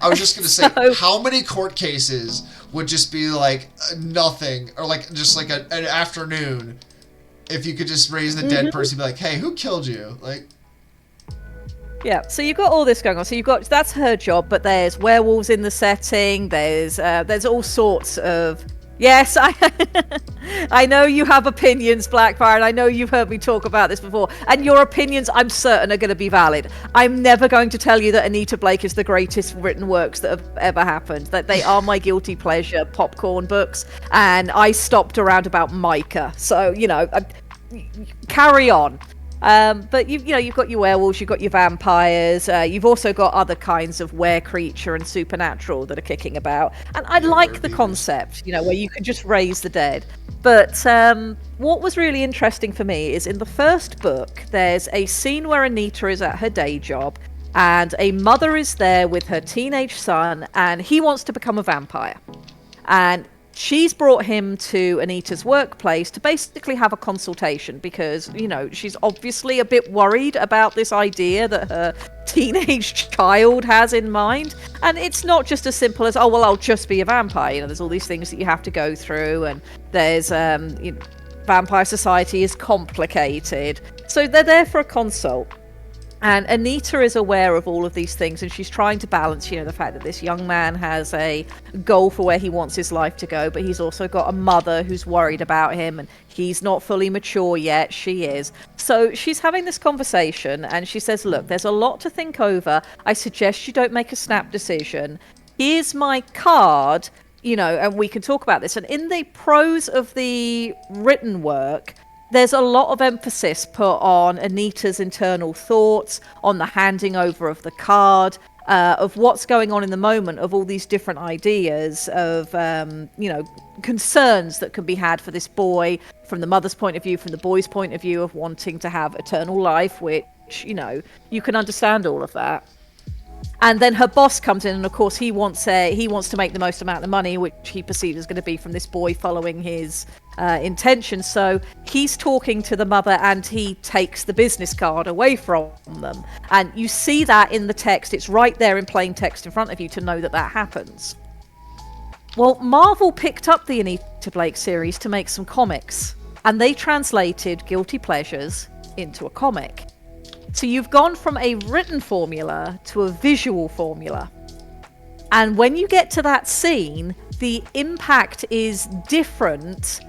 I was just going to say, how many court cases would just be like nothing, or like just like an afternoon, if you could just raise the dead person and be like, hey, who killed you? Like, yeah, so you've got all this going on. So that's her job, but there's werewolves in the setting. There's all sorts of. Yes, I know you have opinions, Blackfire, and I know you've heard me talk about this before. And your opinions, I'm certain, are going to be valid. I'm never going to tell you that Anita Blake is the greatest written works that have ever happened. That they are my guilty pleasure popcorn books, and I stopped around about Micah. So, carry on. But you've got your werewolves, you've got your vampires, you've also got other kinds of were-creature and supernatural that are kicking about. And I like the concept, where you could just raise the dead. But what was really interesting for me is in the first book, there's a scene where Anita is at her day job, and a mother is there with her teenage son, and he wants to become a vampire. And she's brought him to Anita's workplace to basically have a consultation because, she's obviously a bit worried about this idea that her teenage child has in mind. And it's not just as simple as, oh, well, I'll just be a vampire. There's all these things that you have to go through, and there's, vampire society is complicated. So they're there for a consult. And Anita is aware of all of these things, and she's trying to balance, the fact that this young man has a goal for where he wants his life to go, but he's also got a mother who's worried about him, and he's not fully mature yet. She is. So she's having this conversation, and she says, look, there's a lot to think over. I suggest you don't make a snap decision. Here's my card, and we can talk about this. And in the prose of the written work, there's a lot of emphasis put on Anita's internal thoughts, on the handing over of the card, of what's going on in the moment, of all these different ideas of, concerns that can be had for this boy, from the mother's point of view, from the boy's point of view, of wanting to have eternal life, which, you can understand all of that. And then her boss comes in, and of course he wants to make the most amount of money, which he perceives is going to be from this boy following his intentions. So he's talking to the mother, and he takes the business card away from them. And you see that in the text. It's right there in plain text in front of you to know that happens. Well, Marvel picked up the Anita Blake series to make some comics, and they translated Guilty Pleasures into a comic. So you've gone from a written formula to a visual formula. And when you get to that scene, the impact is different,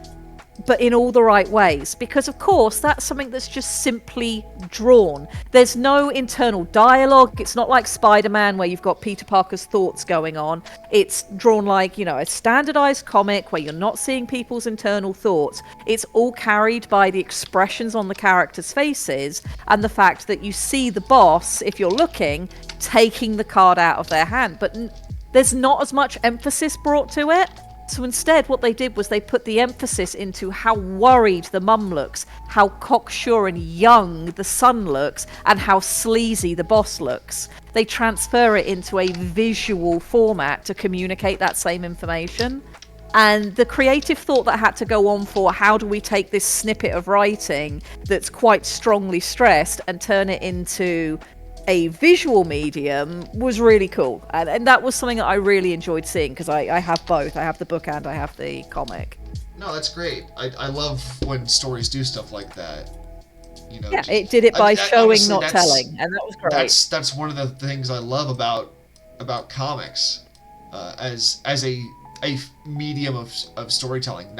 but in all the right ways. Because, of course, that's something that's just simply drawn. There's no internal dialogue. It's not like Spider-Man where you've got Peter Parker's thoughts going on. It's drawn like, a standardized comic where you're not seeing people's internal thoughts. It's all carried by the expressions on the characters' faces and the fact that you see the boss, if you're looking, taking the card out of their hand. But there's not as much emphasis brought to it. So instead, what they did was they put the emphasis into how worried the mum looks, how cocksure and young the son looks, and how sleazy the boss looks. They transfer it into a visual format to communicate that same information. And the creative thought that had to go on for how do we take this snippet of writing that's quite strongly stressed and turn it into a visual medium was really cool, and that was something that I really enjoyed seeing, because I have both. I have the book and I have the comic. No, that's great. I love when stories do stuff like that. Yeah, it did it by showing, not telling, and that was great. That's one of the things I love about comics, as a medium of storytelling.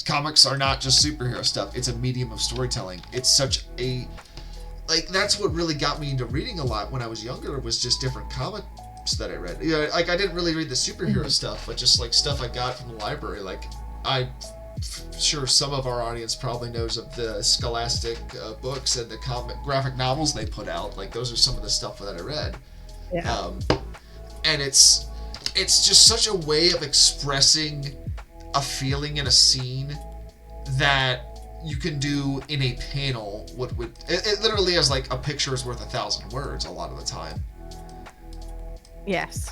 Comics are not just superhero stuff. It's a medium of storytelling. It's such a that's what really got me into reading a lot when I was younger, was just different comics that I read. I didn't really read the superhero stuff, but just stuff I got from the library. I'm sure some of our audience probably knows of the Scholastic books and the graphic novels they put out. Those are some of the stuff that I read. Yeah. And it's just such a way of expressing a feeling in a scene that you can do in a panel it literally has a picture is worth 1,000 words a lot of the time. Yes.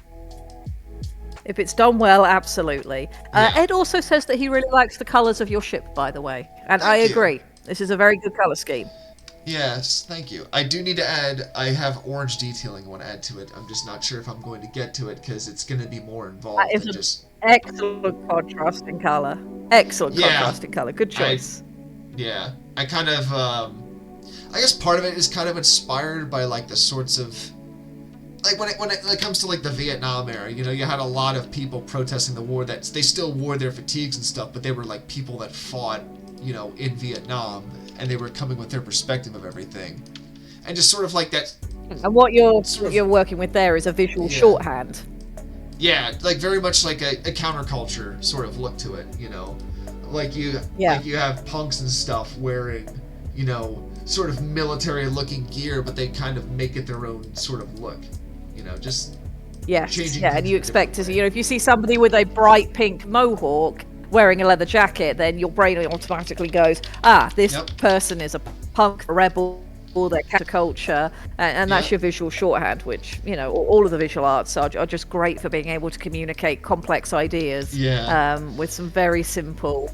If it's done well, absolutely. Yeah. Ed also says that he really likes the colours of your ship, by the way. And I agree. This is a very good colour scheme. Yes, thank you. I do need to add, I have orange detailing I want to add to it. I'm just not sure if I'm going to get to it because it's going to be more involved than just... Excellent contrasting colour. Excellent contrasting colour. Good choice. I kind of, I guess part of it is kind of inspired by the sorts of, when it comes to the Vietnam era, you had a lot of people protesting the war that they still wore their fatigues and stuff, but they were people that fought, in Vietnam, and they were coming with their perspective of everything, and just sort of that. And what you're working with there is a visual shorthand. Yeah, very much a counterculture sort of look to it, you have punks and stuff wearing, sort of military-looking gear, but they kind of make it their own sort of look. You know, just Yes, changing yeah, things and in you a expect to different see, way. you know, if you see somebody with a bright pink mohawk wearing a leather jacket, then your brain automatically goes, this Yep. person is a punk, a rebel, they're counterculture, and that's Yep. your visual shorthand, which, you know, all of the visual arts are just great for being able to communicate complex ideas Yeah. with some very simple,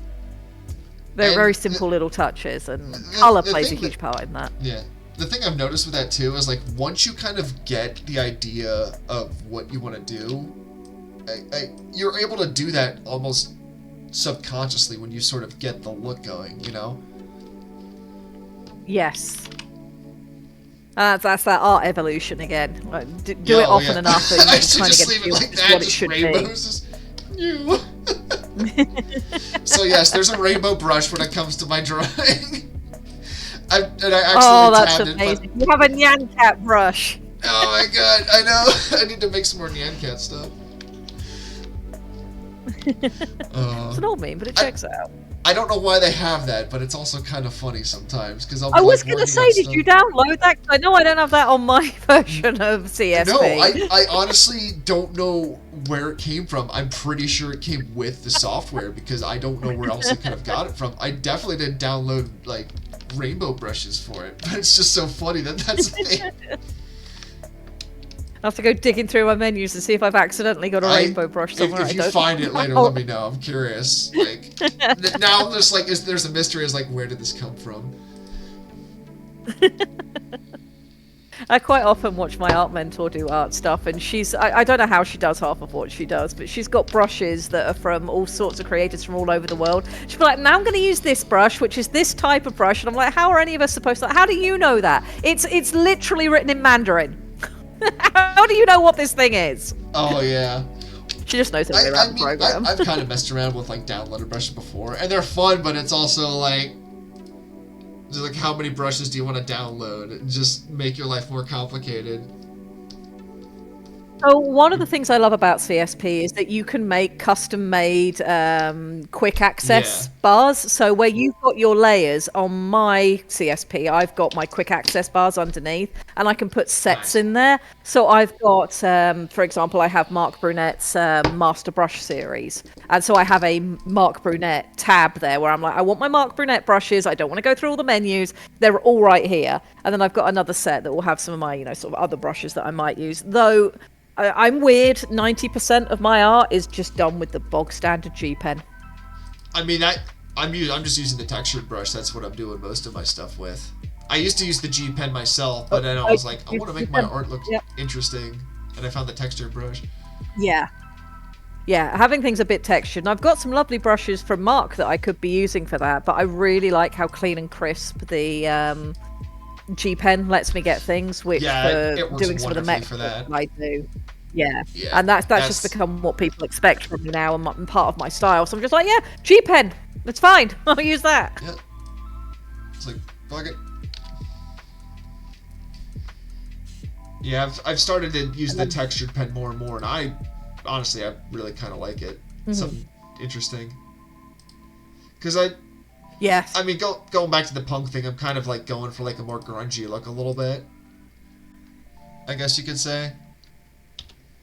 And very simple little touches, and the, color the plays a thing that, huge part in that. yeah. The thing I've noticed with that too is like once you kind of get the idea of what you want to do, you're able to do that almost subconsciously when you sort of get the look going, you know? Yes. That's that art evolution again. Like, do Yeah, it oh, often yeah. enough, and I you should kind of just get leave to it feel like it's that, what it just should be. rainbows. Just, you. So yes, there's a rainbow brush when it comes to my drawing. I actually That's tabbed amazing. it, You have a Nyan Cat brush. but oh my god, I know. I need to make some more Nyan Cat stuff. It's an old meme, but it checks out. I don't know why they have that, but it's also kind of funny sometimes because I'll be I was like gonna working say, on did stuff. you download that? 'Cause I know I don't have that on my version of CSP. No, I honestly don't know where it came from. I'm pretty sure it came with the software because I don't know where else I could have got it from. I definitely didn't download like rainbow brushes for it, but it's just so funny that that's me. I have to go digging through my menus and see if I've accidentally got a rainbow brush somewhere. If I you don't find it later, know. let me know. I'm curious. Like now, I'm just like, there's a mystery. Is like, where did this come from? I quite often watch my art mentor do art stuff, and I don't know how she does half of what she does, but she's got brushes that are from all sorts of creators from all over the world. She'll be like, now I'm going to use this brush, which is this type of brush, and I'm like, how are any of us supposed to, how do you know that? It's literally written in Mandarin. How do you know what this thing is? Oh yeah. She just knows her way around the program. I've kind of messed around with like downloaded brushes before, and they're fun, but it's also like, just like how many brushes do you want to download? And just make your life more complicated. So one of the things I love about CSP is that you can make custom-made quick access bars. So where you've got your layers on my CSP, I've got my quick access bars underneath, and I can put sets in there. So I've got, for example, I have Mark Brunette's Master Brush series, and so I have a Mark Brunette tab there where I'm like, I want my Mark Brunette brushes. I don't want to go through all the menus. They're all right here. And then I've got another set that will have some of my, sort of other brushes that I might use, though. I'm weird. 90% of my art is just done with the bog standard G pen. I mean, I'm just using the textured brush. That's what I'm doing most of my stuff with. I used to use the G pen myself, but then I was like, I want to make my art look interesting, and I found the textured brush. Yeah, having things a bit textured. And I've got some lovely brushes from Mark that I could be using for that, but I really like how clean and crisp the G pen lets me get things, which it for works doing some of the mech for that. I do. Yeah, and that's just become what people expect from me now, and part of my style. So I'm just like, yeah, G pen, it's fine. I'll use that. Yeah, it's like fuck it. Yeah, I've started to use the textured pen more and more, and I really kind of like it. Something interesting. Because I mean, going back to the punk thing, I'm kind of like going for like a more grungy look a little bit. I guess you could say.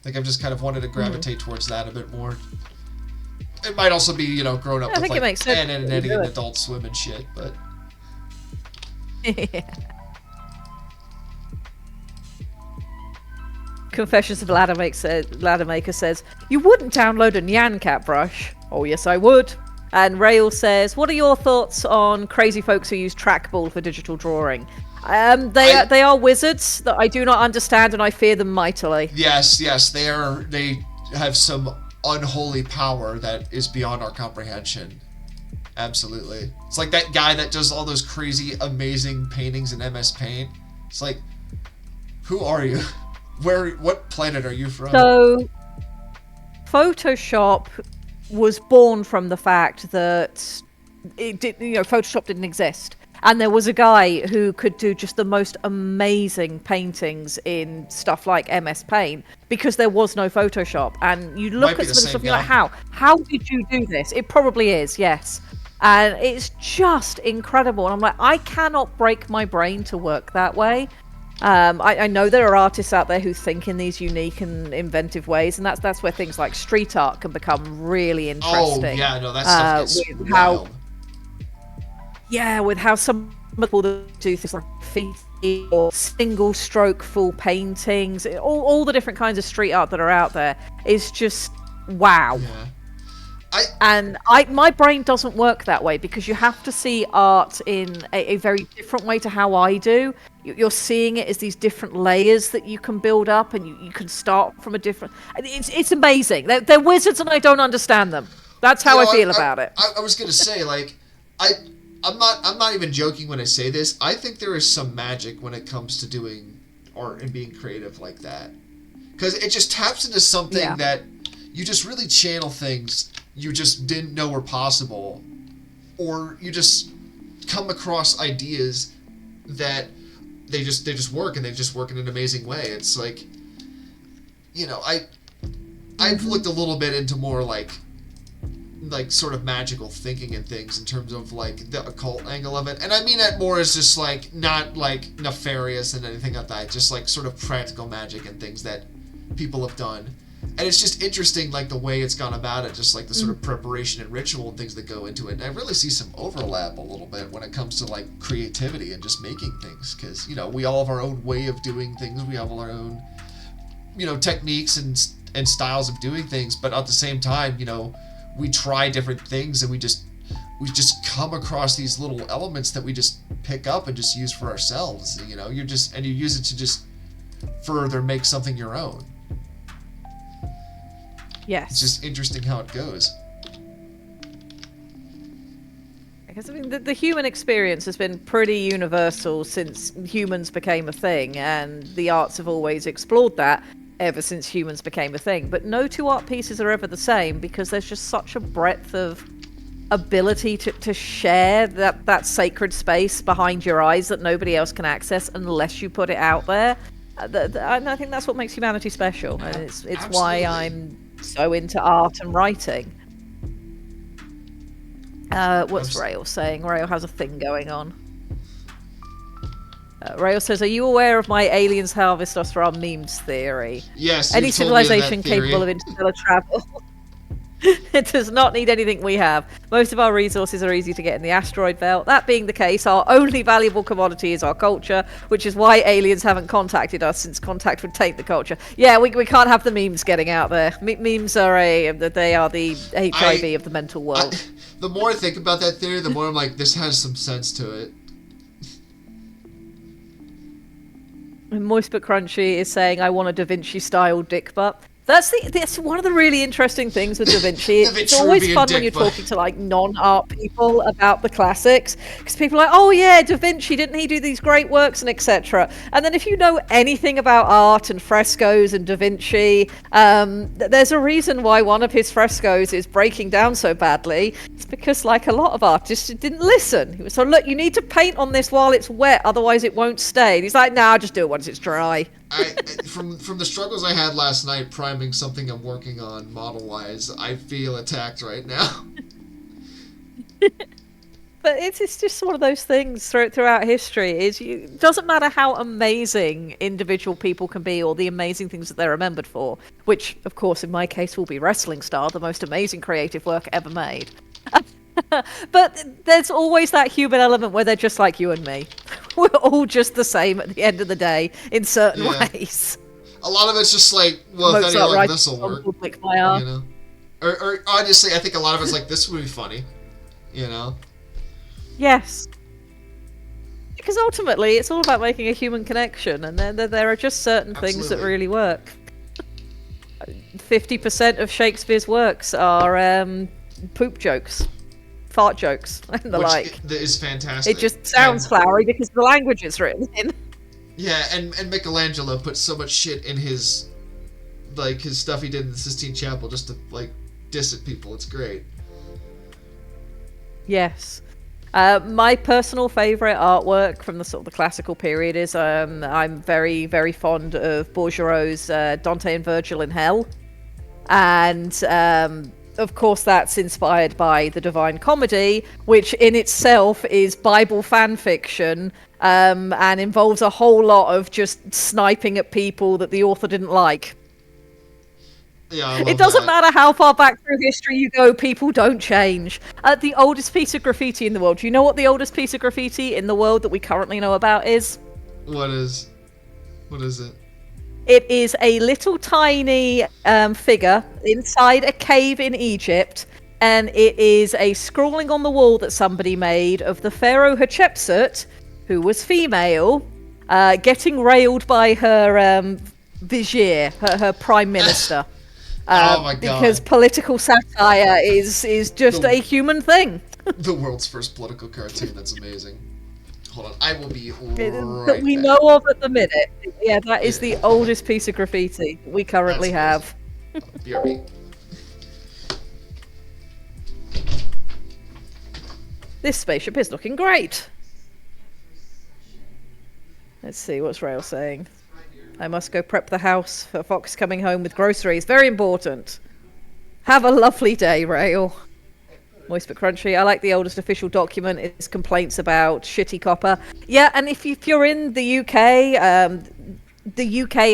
Like I've just kind of wanted to gravitate towards that a bit more. It might also be, growing up with like Ann and Eddie and Adult Swim and shit, but. Confessions of Laddermaker says, you wouldn't download a Nyan Cat brush. Oh yes, I would. And Rail says, what are your thoughts on crazy folks who use trackball for digital drawing? They are wizards that I do not understand, and I fear them mightily. Yes, they are. They have some unholy power that is beyond our comprehension. Absolutely. It's like that guy that does all those crazy, amazing paintings in MS Paint. It's like, who are you? What planet are you from? So, Photoshop was born from the fact that Photoshop didn't exist. And there was a guy who could do just the most amazing paintings in stuff like MS Paint because there was no Photoshop. And you look at some of the stuff and you're like, how? How did you do this? It probably is, yes. And it's just incredible. And I'm like, I cannot break my brain to work that way. I know there are artists out there who think in these unique and inventive ways, and that's where things like street art can become really Oh interesting. yeah, no, that stuff gets With wild. with how some people do things like graffiti or single stroke full paintings, all the different kinds of street art that are out there is just wow. Yeah. My brain doesn't work that way because you have to see art in a very different way to how I do. You're seeing it as these different layers that you can build up, and you can start from a different. It's amazing. They're wizards, and I don't understand them. That's how I feel about it. I was gonna say, like, I'm not even joking when I say this. I think there is some magic when it comes to doing art and being creative like that, because it just taps into something that you just really channel things you just didn't know were possible, or you just come across ideas that they just work, and they just work in an amazing way. It's like, I've looked a little bit into more like sort of magical thinking and things in terms of like the occult angle of it, and I mean it more as just like not like nefarious and anything like that, just like sort of practical magic and things that people have done. And it's just interesting, like, the way it's gone about it, just, like, the sort of preparation and ritual and things that go into it. And I really see some overlap a little bit when it comes to, like, creativity and just making things. Because, we all have our own way of doing things. We have all our own, techniques and styles of doing things. But at the same time, we try different things, and we just come across these little elements that we just pick up and just use for ourselves. You use it to just further make something your own. Yes. It's just interesting how it goes. Because, I mean, the human experience has been pretty universal since humans became a thing, and the arts have always explored that ever since humans became a thing. But no two art pieces are ever the same, because there's just such a breadth of ability to share that sacred space behind your eyes that nobody else can access unless you put it out there. And I think that's what makes humanity special, and it's why I'm so into art and writing. What's Rail saying? Rail has a thing going on. Rail says, "Are you aware of my aliens harvest us for our memes theory? Yes. Any civilization capable of interstellar travel it does not need anything we have. Most of our resources are easy to get in the asteroid belt. That being the case, our only valuable commodity is our culture, which is why aliens haven't contacted us, since contact would taint the culture." Yeah, we can't have the memes getting out there. Memes are they are the HIV of the mental world. The more I think about that theory, the more I'm like, this has some sense to it. Moist but Crunchy is saying, "I want a Da Vinci style dick butt." That's one of the really interesting things with Da Vinci. It's always fun when you're talking to like non-art people about the classics, because people are like, "Oh yeah, Da Vinci, didn't he do these great works and etc." And then if you know anything about art and frescoes and Da Vinci, there's a reason why one of his frescoes is breaking down so badly. It's because, like a lot of artists, it didn't listen. He was so, "Look, you need to paint on this while it's wet, otherwise it won't stay." And he's like, "Nah, just do it once it's dry." From the struggles I had last night priming something I'm working on model-wise, I feel attacked right now. But it's just one of those things throughout history. It doesn't matter how amazing individual people can be or the amazing things that they're remembered for, which, of course, in my case will be Wrestling Star, the most amazing creative work ever made. But there's always that human element where they're just like you and me. We're all just the same at the end of the day in certain ways. A lot of it's just like, well, if anything like this will work, Or honestly, I think a lot of it's like, this would be funny, Yes. Because ultimately, it's all about making a human connection, and there are just certain things that really work. 50% of Shakespeare's works are poop jokes. Fart jokes and the like. Which is fantastic. It just sounds flowery because the language it's written in. Yeah, and Michelangelo put so much shit in his stuff he did in the Sistine Chapel just to diss at people. It's great. Yes. My personal favourite artwork from the sort of the classical period is I'm very, very fond of Bouguereau's Dante and Virgil in Hell. And of course, that's inspired by the Divine Comedy, which in itself is Bible fan fiction, and involves a whole lot of just sniping at people that the author didn't like. Yeah, I love It doesn't that. matter how far back through history you go, people don't change. The oldest piece of graffiti in the world. Do you know what the oldest piece of graffiti in the world that we currently know about is? What is it? It is a little tiny figure inside a cave in Egypt, and it is a scrawling on the wall that somebody made of the Pharaoh Hatshepsut, who was female, getting railed by her vizier, her prime minister. Oh my god. Because political satire is just a human thing. The world's first political cartoon. That's amazing. Hold on, I will be That right we back. know of at the minute. Yeah, that is the oldest piece of graffiti we currently That's have. Be right back. This spaceship is looking great. Let's see, what's Rail saying? I must go prep the house for Fox coming home with groceries. Very important. Have a lovely day, Rail. Moist but crunchy. I like the oldest official document. It's complaints about shitty copper. Yeah, and if you're in the UK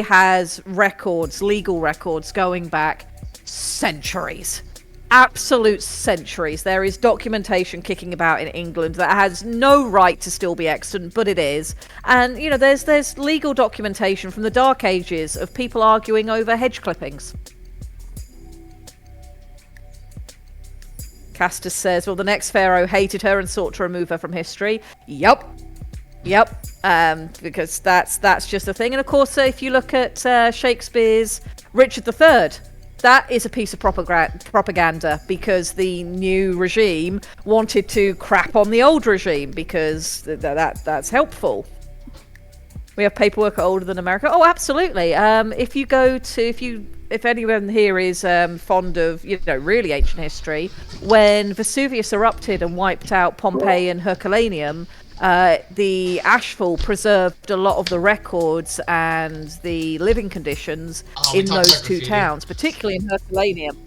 has records, legal records going back centuries. Absolute centuries. There is documentation kicking about in England that has no right to still be extant, but it is. And you know, there's legal documentation from the Dark Ages of people arguing over hedge clippings. Castus says, well, the next pharaoh hated her and sought to remove her from history. Yep. Because that's just a thing. And of course, if you look at Shakespeare's Richard III, that is a piece of propaganda because the new regime wanted to crap on the old regime because that's helpful. We have paperwork older than America. Oh, absolutely. If anyone here is fond of, really ancient history, when Vesuvius erupted and wiped out Pompeii and Herculaneum, the ashfall preserved a lot of the records and the living conditions in those two towns, particularly in Herculaneum.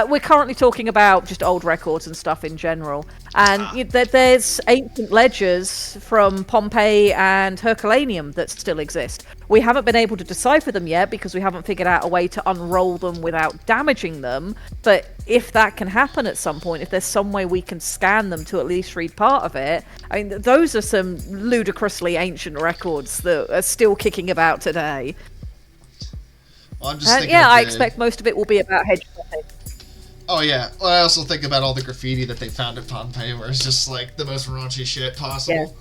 We're currently talking about just old records and stuff in general. And there's ancient ledgers from Pompeii and Herculaneum that still exist. We haven't been able to decipher them yet because we haven't figured out a way to unroll them without damaging them. But if that can happen at some point, if there's some way we can scan them to at least read part of it, I mean, those are some ludicrously ancient records that are still kicking about today. Well, I'm just thinking I expect most of it will be about hedge clipping. Oh yeah. Well, I also think about all the graffiti that they found at Pompeii, where it's just like the most raunchy shit possible.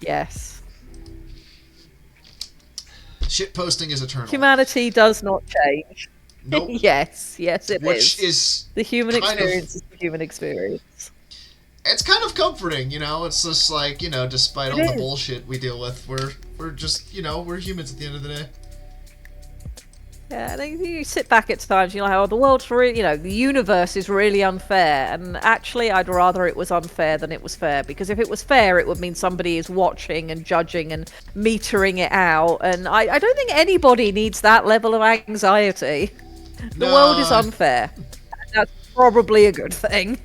Yeah. Yes. Shit posting is eternal. Humanity does not change. Nope. yes, it is. Which is the human experience is the human experience. It's kind of comforting, It's just like, despite all the bullshit we deal with, we're just, we're humans at the end of the day. Yeah, you sit back at times, you're like, oh, the world's really, the universe is really unfair. And actually, I'd rather it was unfair than it was fair. Because if it was fair, it would mean somebody is watching and judging and metering it out. And I don't think anybody needs that level of anxiety. The world is unfair. That's probably a good thing.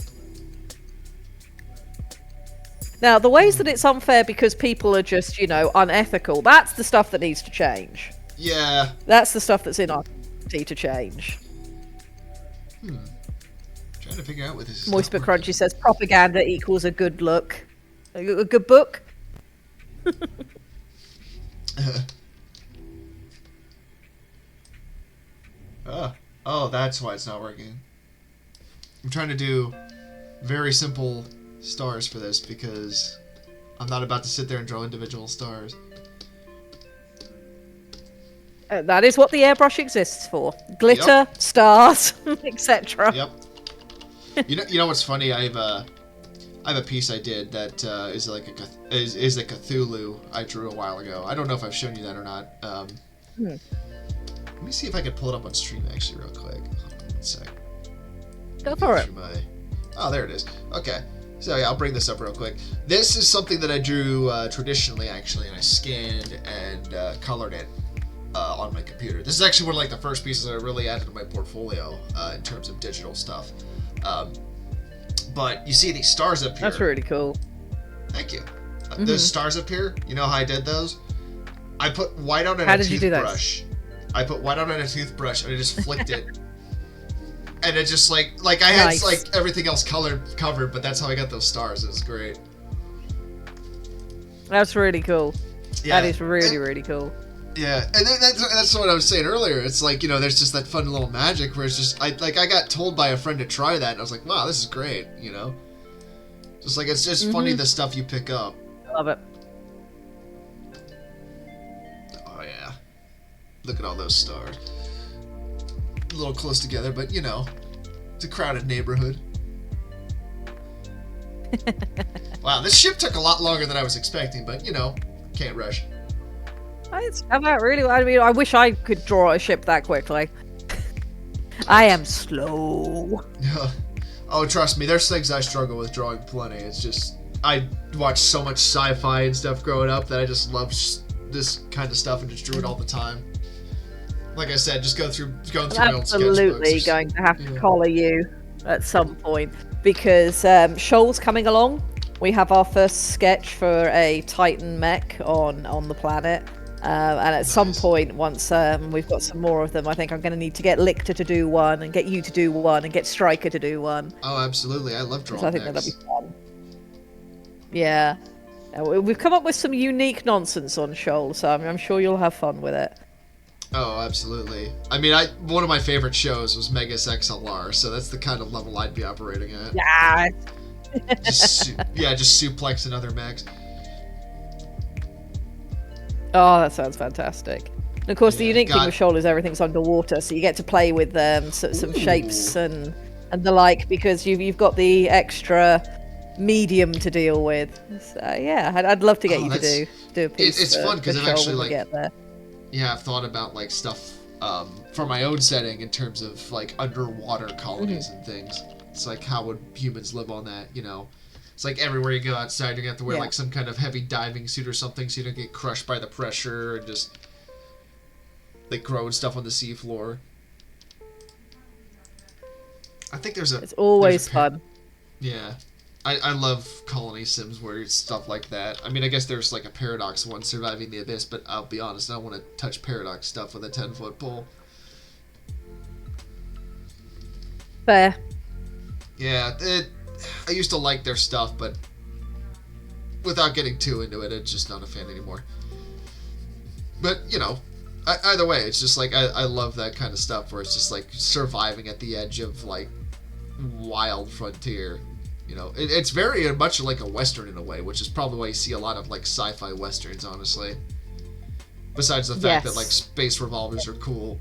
Now, the ways that it's unfair because people are just, unethical, that's the stuff that needs to change. Yeah. That's the stuff that's in our society to change. Trying to figure out what this is. Moist but Crunchy says propaganda equals a good look. A good book? Oh, that's why it's not working. I'm trying to do very simple stars for this because I'm not about to sit there and draw individual stars. That is what the airbrush exists for. Glitter, stars, etc. Yep. You know what's funny? I have a piece I did that is like is a Cthulhu I drew a while ago. I don't know if I've shown you that or not. Let me see if I can pull it up on stream actually real quick. Hold on 1 sec. Go for it. Oh, there it is. Okay. So yeah, I'll bring this up real quick. This is something that I drew traditionally actually, and I scanned and colored it. on my computer. This is actually one of like the first pieces that I really added to my portfolio in terms of digital stuff. But you see these stars up here. That's really cool. Thank you. Those stars up here, you know how I did those? I put white out on How a did you do that? toothbrush. I put white out on a toothbrush and I just flicked it. And it just like I had Nice. like everything else covered, but that's how I got those stars. It was great. That's really cool. Yeah. That is really, really cool. Yeah, and then that's what I was saying earlier. It's like, you know, there's just that fun little magic where it's just I got told by a friend to try that, and I was like, wow, this is great, you know. Just like it's just funny the stuff you pick up. Love it. Oh yeah, look at all those stars. A little close together, but you know, it's a crowded neighborhood. Wow, this ship took a lot longer than I was expecting, but you know, can't rush. It's about really. I mean, I wish I could draw a ship that quickly. I am slow. Oh, trust me, there's things I struggle with drawing plenty. It's just I watched so much sci-fi and stuff growing up that I just loved this kind of stuff and just drew it all the time. Like I said, just going through my old sketchbooks. Absolutely going to have to collar you at some point because Shoal's coming along. We have our first sketch for a Titan mech on the planet. And at some point, once we've got some more of them, I think I'm going to need to get Lictor to do one, and get you to do one, and get Striker to do one. Oh, absolutely. I love drawing So I think mechs. that'll be fun. Yeah. We've come up with some unique nonsense on Shoal, so I'm sure you'll have fun with it. Oh, absolutely. I mean, one of my favorite shows was Megas XLR, so that's the kind of level I'd be operating at. Yeah. just suplexing other mechs. Oh, that sounds fantastic. And of course, the unique thing with Shoal is everything's underwater, so you get to play with some shapes and the like, because you've got the extra medium to deal with. So yeah, I'd love to get you to do a piece. It's fun because I've actually like get there. Yeah, I've thought about like stuff for my own setting in terms of like underwater colonies and things. It's like how would humans live on that, you know? It's like everywhere you go outside, you're gonna have to wear like some kind of heavy diving suit or something so you don't get crushed by the pressure and just like growing stuff on the seafloor. I think it's always fun. Yeah. I love colony sims where it's stuff like that. I mean, I guess there's like a Paradox one, Surviving the Abyss, but I'll be honest, I don't want to touch Paradox stuff with a 10-foot pole. Fair. Yeah, I used to like their stuff, but without getting too into it, it's just not a fan anymore. But, you know, either way, it's just like I love that kind of stuff where it's just like surviving at the edge of like wild frontier. You know, it's very much like a Western in a way, which is probably why you see a lot of like sci-fi Westerns, honestly. Besides the fact that like space revolvers are cool.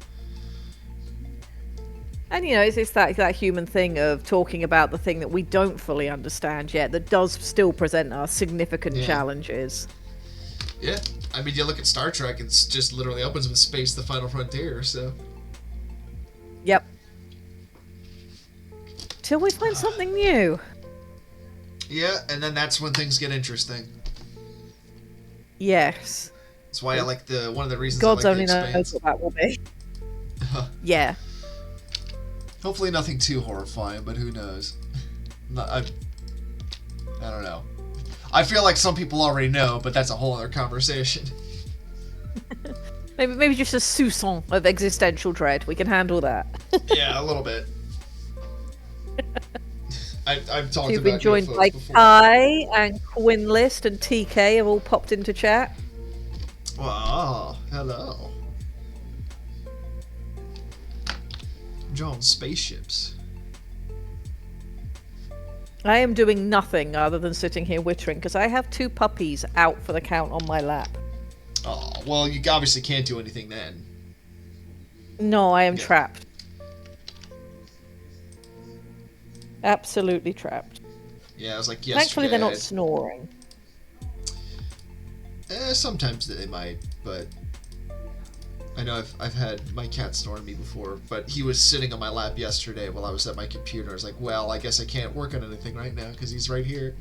And you know, it's that human thing of talking about the thing that we don't fully understand yet, that does still present us significant challenges. Yeah, I mean, you look at Star Trek; it's just literally opens with space, the final frontier. So. Yep. Till we find something new. Yeah, and then that's when things get interesting. Yes. That's why I like one of the reasons God's I like only the Expanse. knows what that will be. Yeah. Hopefully nothing too horrifying, but who knows? I don't know. I feel like some people already know, but that's a whole other conversation. Maybe just a soupçon of existential dread. We can handle that. Yeah, a little bit. I've talked You've about been joined UFOs by before. Kai and Quinlist and TK have all popped into chat. Wow, hello. John, spaceships. I am doing nothing other than sitting here wittering because I have 2 puppies out for the count on my lap. Oh, well, you obviously can't do anything then. No, I am trapped. Absolutely trapped. Yeah, I was like, yesterday. Thankfully, they're not snoring. Sometimes they might, but I know I've had my cat snore at me before, but he was sitting on my lap yesterday while I was at my computer. I was like, well, I guess I can't work on anything right now because he's right here.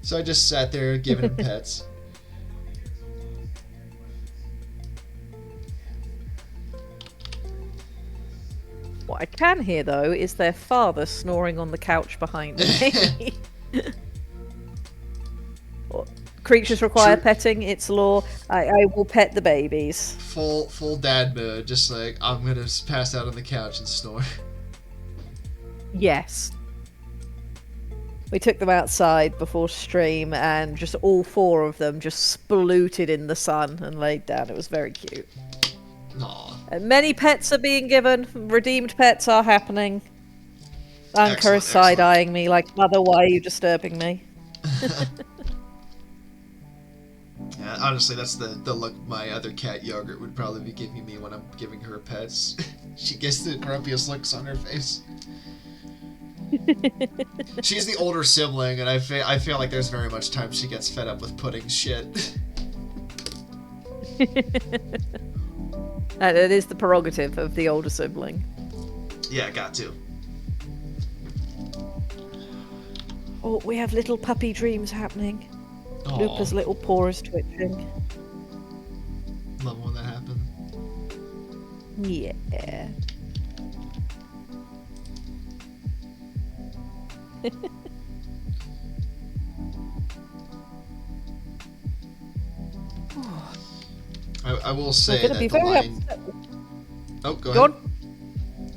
So I just sat there giving him pets. What I can hear, though, is their father snoring on the couch behind me. Creatures require petting. It's law. I will pet the babies. Full dad mode. Just like, I'm gonna pass out on the couch and snore. Yes. We took them outside before stream, and just all 4 of them just splooted in the sun and laid down. It was very cute. Aww. And many pets are being given. Redeemed pets are happening. Anka is side-eyeing me like, Mother, why are you disturbing me? Yeah, honestly, that's the look my other cat, Yogurt, would probably be giving me when I'm giving her pets. She gets the grumpiest looks on her face. She's the older sibling, and I feel like there's very much time she gets fed up with pudding shit. And it is the prerogative of the older sibling. Yeah, got to. Oh, we have little puppy dreams happening. Aww. Lupa's little paw is twitching. Love when that happens. Yeah. I will say that the line... Oh, go ahead.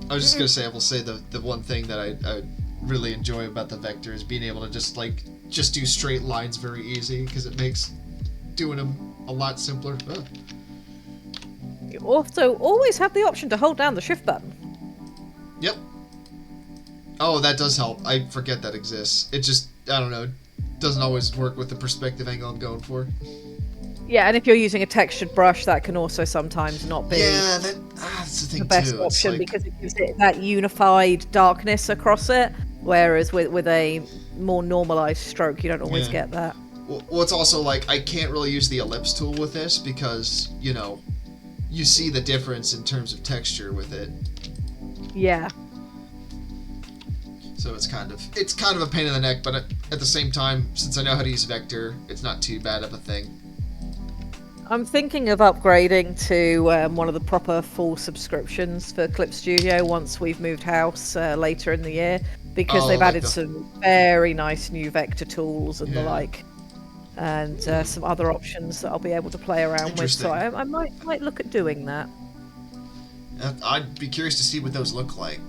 I was just going to say, I will say the one thing that I really enjoy about the Vector is being able to just do straight lines very easy, because it makes doing them a lot simpler. You also always have the option to hold down the shift button. Yep. Oh, that does help. I forget that exists. It just, I don't know, doesn't always work with the perspective angle I'm going for. Yeah, and if you're using a textured brush, that can also sometimes not be that's the thing the best too. option, because it gives it that unified darkness across it, whereas with a more normalized stroke, you don't always get that. Well, it's also like, I can't really use the ellipse tool with this because, you know, you see the difference in terms of texture with it. Yeah. So it's kind of a pain in the neck, but at the same time, since I know how to use Vector, it's not too bad of a thing. I'm thinking of upgrading to one of the proper full subscriptions for Clip Studio once we've moved house later in the year, because they've added some very nice new vector tools and the like, and some other options that I'll be able to play around with. So I might look at doing that. I'd be curious to see what those look like,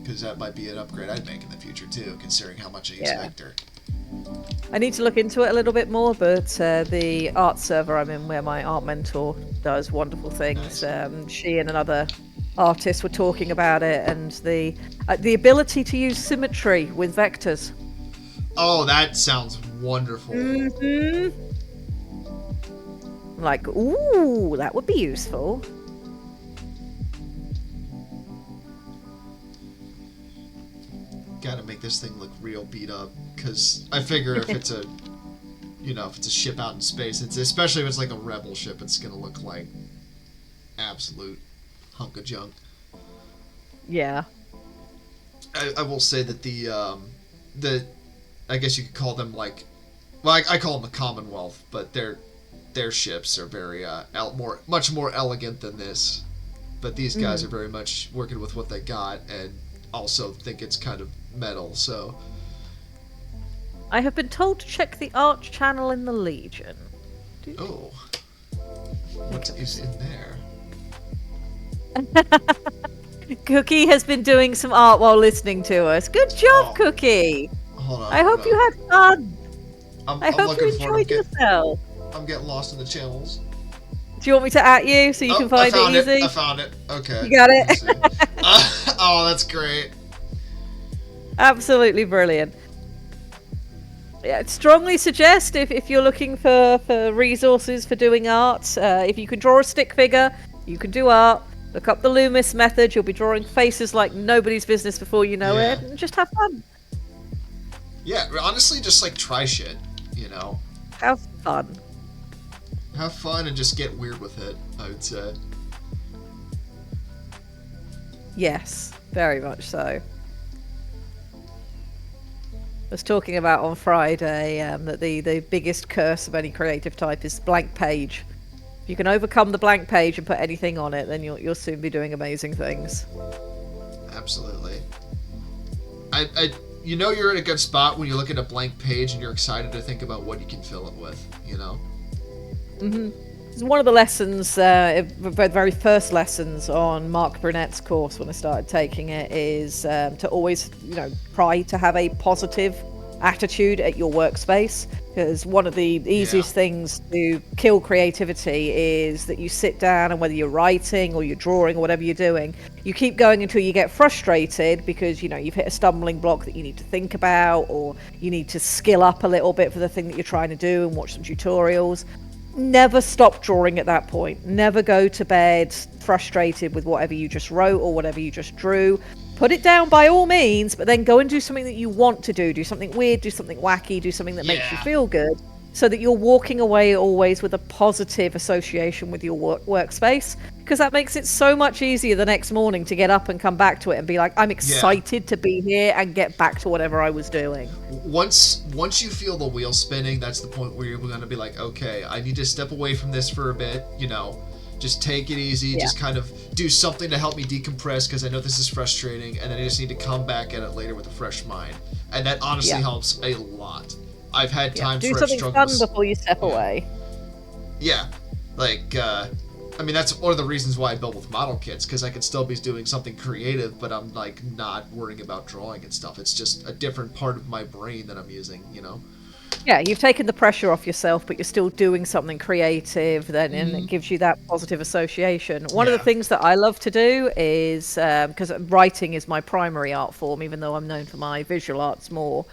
because that might be an upgrade I'd make in the future too, considering how much I use Vector. I need to look into it a little bit more, but the art server I'm in, where my art mentor does wonderful things, she and another artist were talking about it, and the ability to use symmetry with vectors. Oh, that sounds wonderful. Mm-hmm. Like, ooh, that would be useful. Gotta make this thing look real beat up, because I figure if it's a, you know, if it's a ship out in space, especially if it's like a rebel ship, it's gonna look like absolute hunk of junk. Yeah. I will say that the I guess you could call them like, well, I call them the Commonwealth, but their ships are very much more elegant than this. But these guys are very much working with what they got, and also think it's kind of metal, so... I have been told to check the art channel in the Legion. Oh. What is in there? Cookie has been doing some art while listening to us. Good job, Cookie! Hold on. I hope you had fun! I hope you enjoyed yourself. I'm getting lost in the channels. Do you want me to at you so you can find it easy? I found it. Okay. You got it? Oh, that's great. Absolutely brilliant. Yeah, I'd strongly suggest if you're looking for resources for doing art, if you can draw a stick figure, you can do art. Look up the Loomis method. You'll be drawing faces like nobody's business before you know it, and just have fun. Yeah, honestly, just like try shit, you know. Have fun. Have fun and just get weird with it, I would say. Yes, very much so. I was talking about on Friday that the biggest curse of any creative type is blank page. If you can overcome the blank page and put anything on it, then you'll soon be doing amazing things. Absolutely. You know you're in a good spot when you look at a blank page and you're excited to think about what you can fill it with, you know? One of the lessons, the very first lessons on Mark Burnett's course when I started taking it is to always, try to have a positive attitude at your workspace, because one of the easiest things to kill creativity is that you sit down and whether you're writing or you're drawing or whatever you're doing, you keep going until you get frustrated because you've hit a stumbling block that you need to think about, or you need to skill up a little bit for the thing that you're trying to do and watch some tutorials. Never stop drawing at that point. Never go to bed frustrated with whatever you just wrote or whatever you just drew. Put it down by all means, but then go and do something that you want to do. Do something weird, do something wacky, do something that makes you feel good, so that you're walking away always with a positive association with your workspace, because that makes it so much easier the next morning to get up and come back to it and be like, I'm excited to be here and get back to whatever I was doing. Once you feel the wheel spinning, that's the point where you're going to be like, okay, I need to step away from this for a bit, just take it easy, just kind of do something to help me decompress, because I know this is frustrating, and then I just need to come back at it later with a fresh mind. And that honestly helps a lot. I've had times where I've struggled. Do something fun before you step away. Yeah. That's one of the reasons why I built with model kits, because I could still be doing something creative, but I'm, not worrying about drawing and stuff. It's just a different part of my brain that I'm using, Yeah, you've taken the pressure off yourself, but you're still doing something creative then, and it gives you that positive association. One of the things that I love to do is, because writing is my primary art form, even though I'm known for my visual arts more,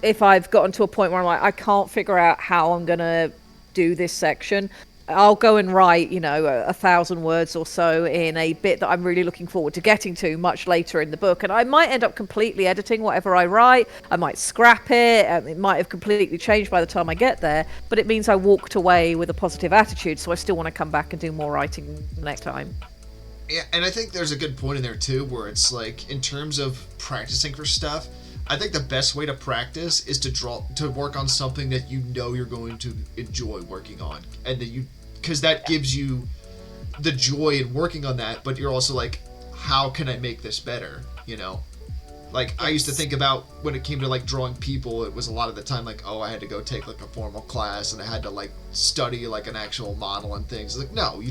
if I've gotten to a point where I'm like, I can't figure out how I'm going to do this section, I'll go and write, 1,000 words or so in a bit that I'm really looking forward to getting to much later in the book. And I might end up completely editing whatever I write. I might scrap it. It might have completely changed by the time I get there. But it means I walked away with a positive attitude. So I still want to come back and do more writing next time. Yeah, and I think there's a good point in there, too, where it's like, in terms of practicing for stuff, I think the best way to practice is to work on something that you're going to enjoy working on. And that because that gives you the joy in working on that, but you're also like, how can I make this better? I used to think about when it came to drawing people, it was a lot of the time I had to go take a formal class and I had to study an actual model and things. No,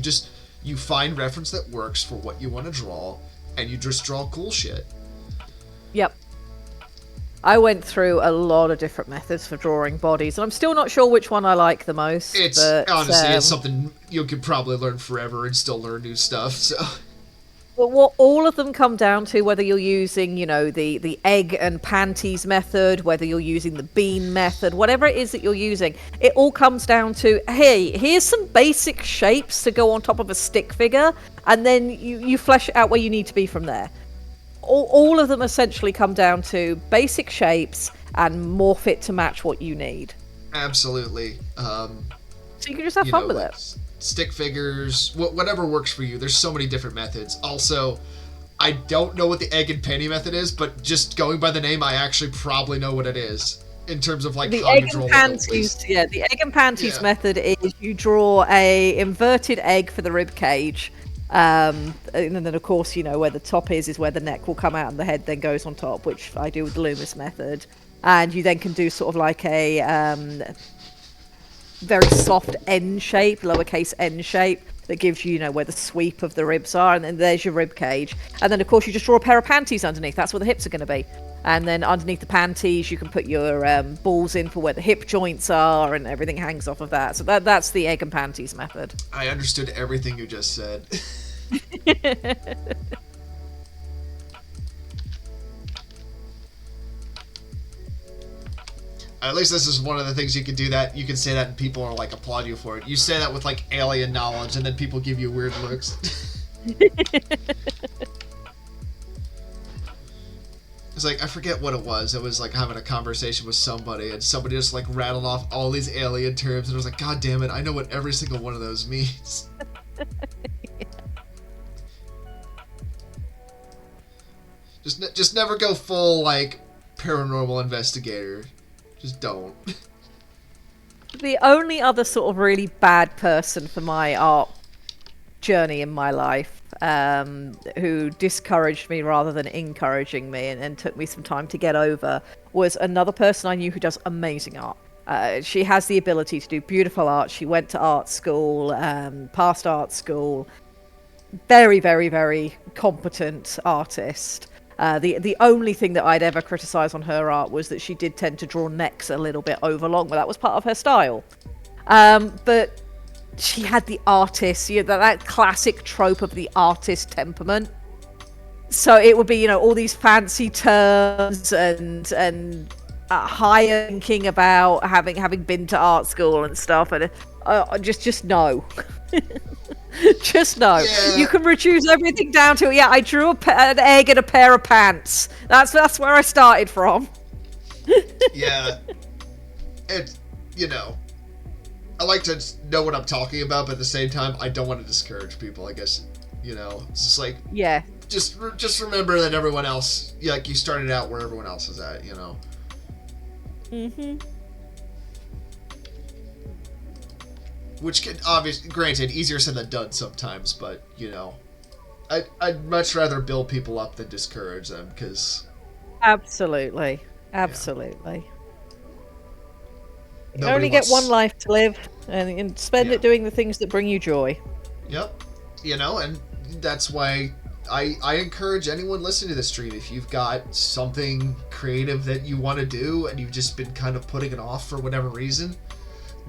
you find reference that works for what you want to draw, and you just draw cool shit. Yep. I went through a lot of different methods for drawing bodies, and I'm still not sure which one I like the most. Honestly, it's something you could probably learn forever and still learn new stuff. So, but what all of them come down to, whether you're using, the egg and panties method, whether you're using the bean method, whatever it is that you're using, it all comes down to, hey, here's some basic shapes to go on top of a stick figure, and then you flesh it out where you need to be from there. All of them essentially come down to basic shapes and morph it to match what you need. Absolutely. So you can just have fun with it. Stick figures, whatever works for you. There's so many different methods. Also, I don't know what the egg and penny method is, but just going by the name, I actually probably know what it is in terms of the egg and panties. Yeah, the egg and panties method is you draw a inverted egg for the rib cage. And then of course where the top is where the neck will come out and the head then goes on top, which I do with the Loomis method, and you then can do sort of a very soft N shape, lowercase n shape, that gives you where the sweep of the ribs are, and then there's your rib cage, and then of course you just draw a pair of panties underneath. That's where the hips are going to be, and then underneath the panties you can put your balls in for where the hip joints are, and everything hangs off of that. So that's the egg and panties method. I understood everything you just said. At least this is one of the things you can do, that you can say that and people are applaud you for it. You say that with alien knowledge and then people give you weird looks. It's I forget what it was. It was having a conversation with somebody, and somebody just rattled off all these alien terms, and I was God damn it, I know what every single one of those means. Just never go full paranormal investigator. Just don't. The only other sort of really bad person for my art journey in my life, who discouraged me rather than encouraging me, and took me some time to get over, was another person I knew who does amazing art. She has the ability to do beautiful art. She went to art school, passed art school. Very, very, very competent artist. The only thing that I'd ever criticize on her art was that she did tend to draw necks a little bit overlong, but that was part of her style. But she had the artist, that classic trope of the artist temperament. So it would be, all these fancy terms and higher thinking about having been to art school and stuff, and just no. Just no. Yeah. You can reduce everything down to, I drew an egg and a pair of pants. That's where I started from. Yeah. It, I like to know what I'm talking about, but at the same time, I don't want to discourage people, I guess. It's just like, yeah. Just remember that everyone else, like, you started out where everyone else is at, Mm-hmm. Which can, obviously, granted, easier said than done sometimes, but, I'd much rather build people up than discourage them, because... Absolutely. You Nobody only get one life to live, and spend it doing the things that bring you joy. Yep. And that's why I encourage anyone listening to this stream, if you've got something creative that you want to do and you've just been kind of putting it off for whatever reason,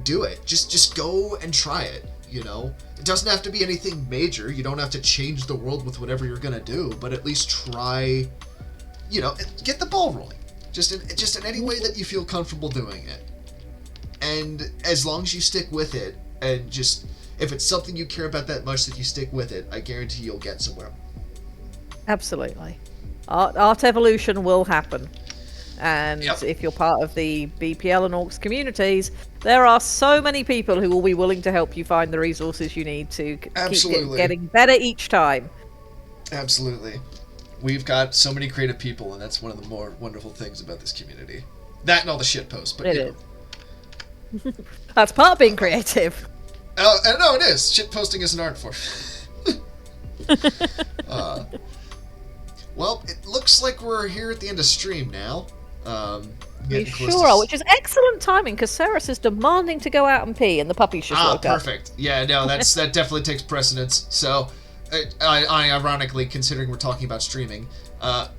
do it. Just go and try it, It doesn't have to be anything major. You don't have to change the world with whatever you're going to do, but at least try, get the ball rolling. Just in any way that you feel comfortable doing it. And as long as you stick with it, and just, if it's something you care about that much that you stick with it, I guarantee you'll get somewhere. Absolutely. Art evolution will happen. And if you're part of the BPL and Orcs communities, there are so many people who will be willing to help you find the resources you need to keep getting better each time. Absolutely. We've got so many creative people, and that's one of the more wonderful things about this community. That and all the shit posts, but it is. That's part of being creative. No, it is. Shit posting is an art form. Well, it looks like we're here at the end of stream now. We sure are, which is excellent timing because Ceres is demanding to go out and pee, and the puppies just woke up. Perfect. Yeah, no, that definitely takes precedence. So, I ironically, considering we're talking about streaming, well,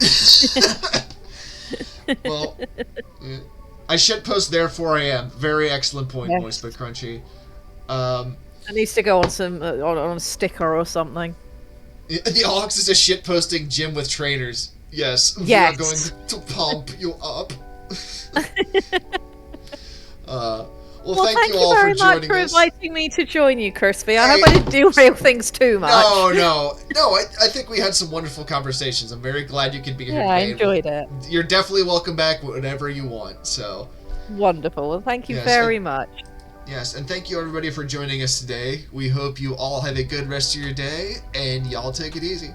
I shit post therefore I am. Very excellent point, Moist but Crunchy. It needs to go on some on a sticker or something. The Ox is a shit posting gym with trainers. Yes. We are going to pump you up. Well, thank you all for joining us. Thank you very much for inviting me to join you, Krispy. I hope I didn't derail things too much. No. I think we had some wonderful conversations. I'm very glad you could be here today. I enjoyed it. You're definitely welcome back whenever you want. So wonderful. Well, thank you very much. Yes, and thank you everybody for joining us today. We hope you all have a good rest of your day, and y'all take it easy.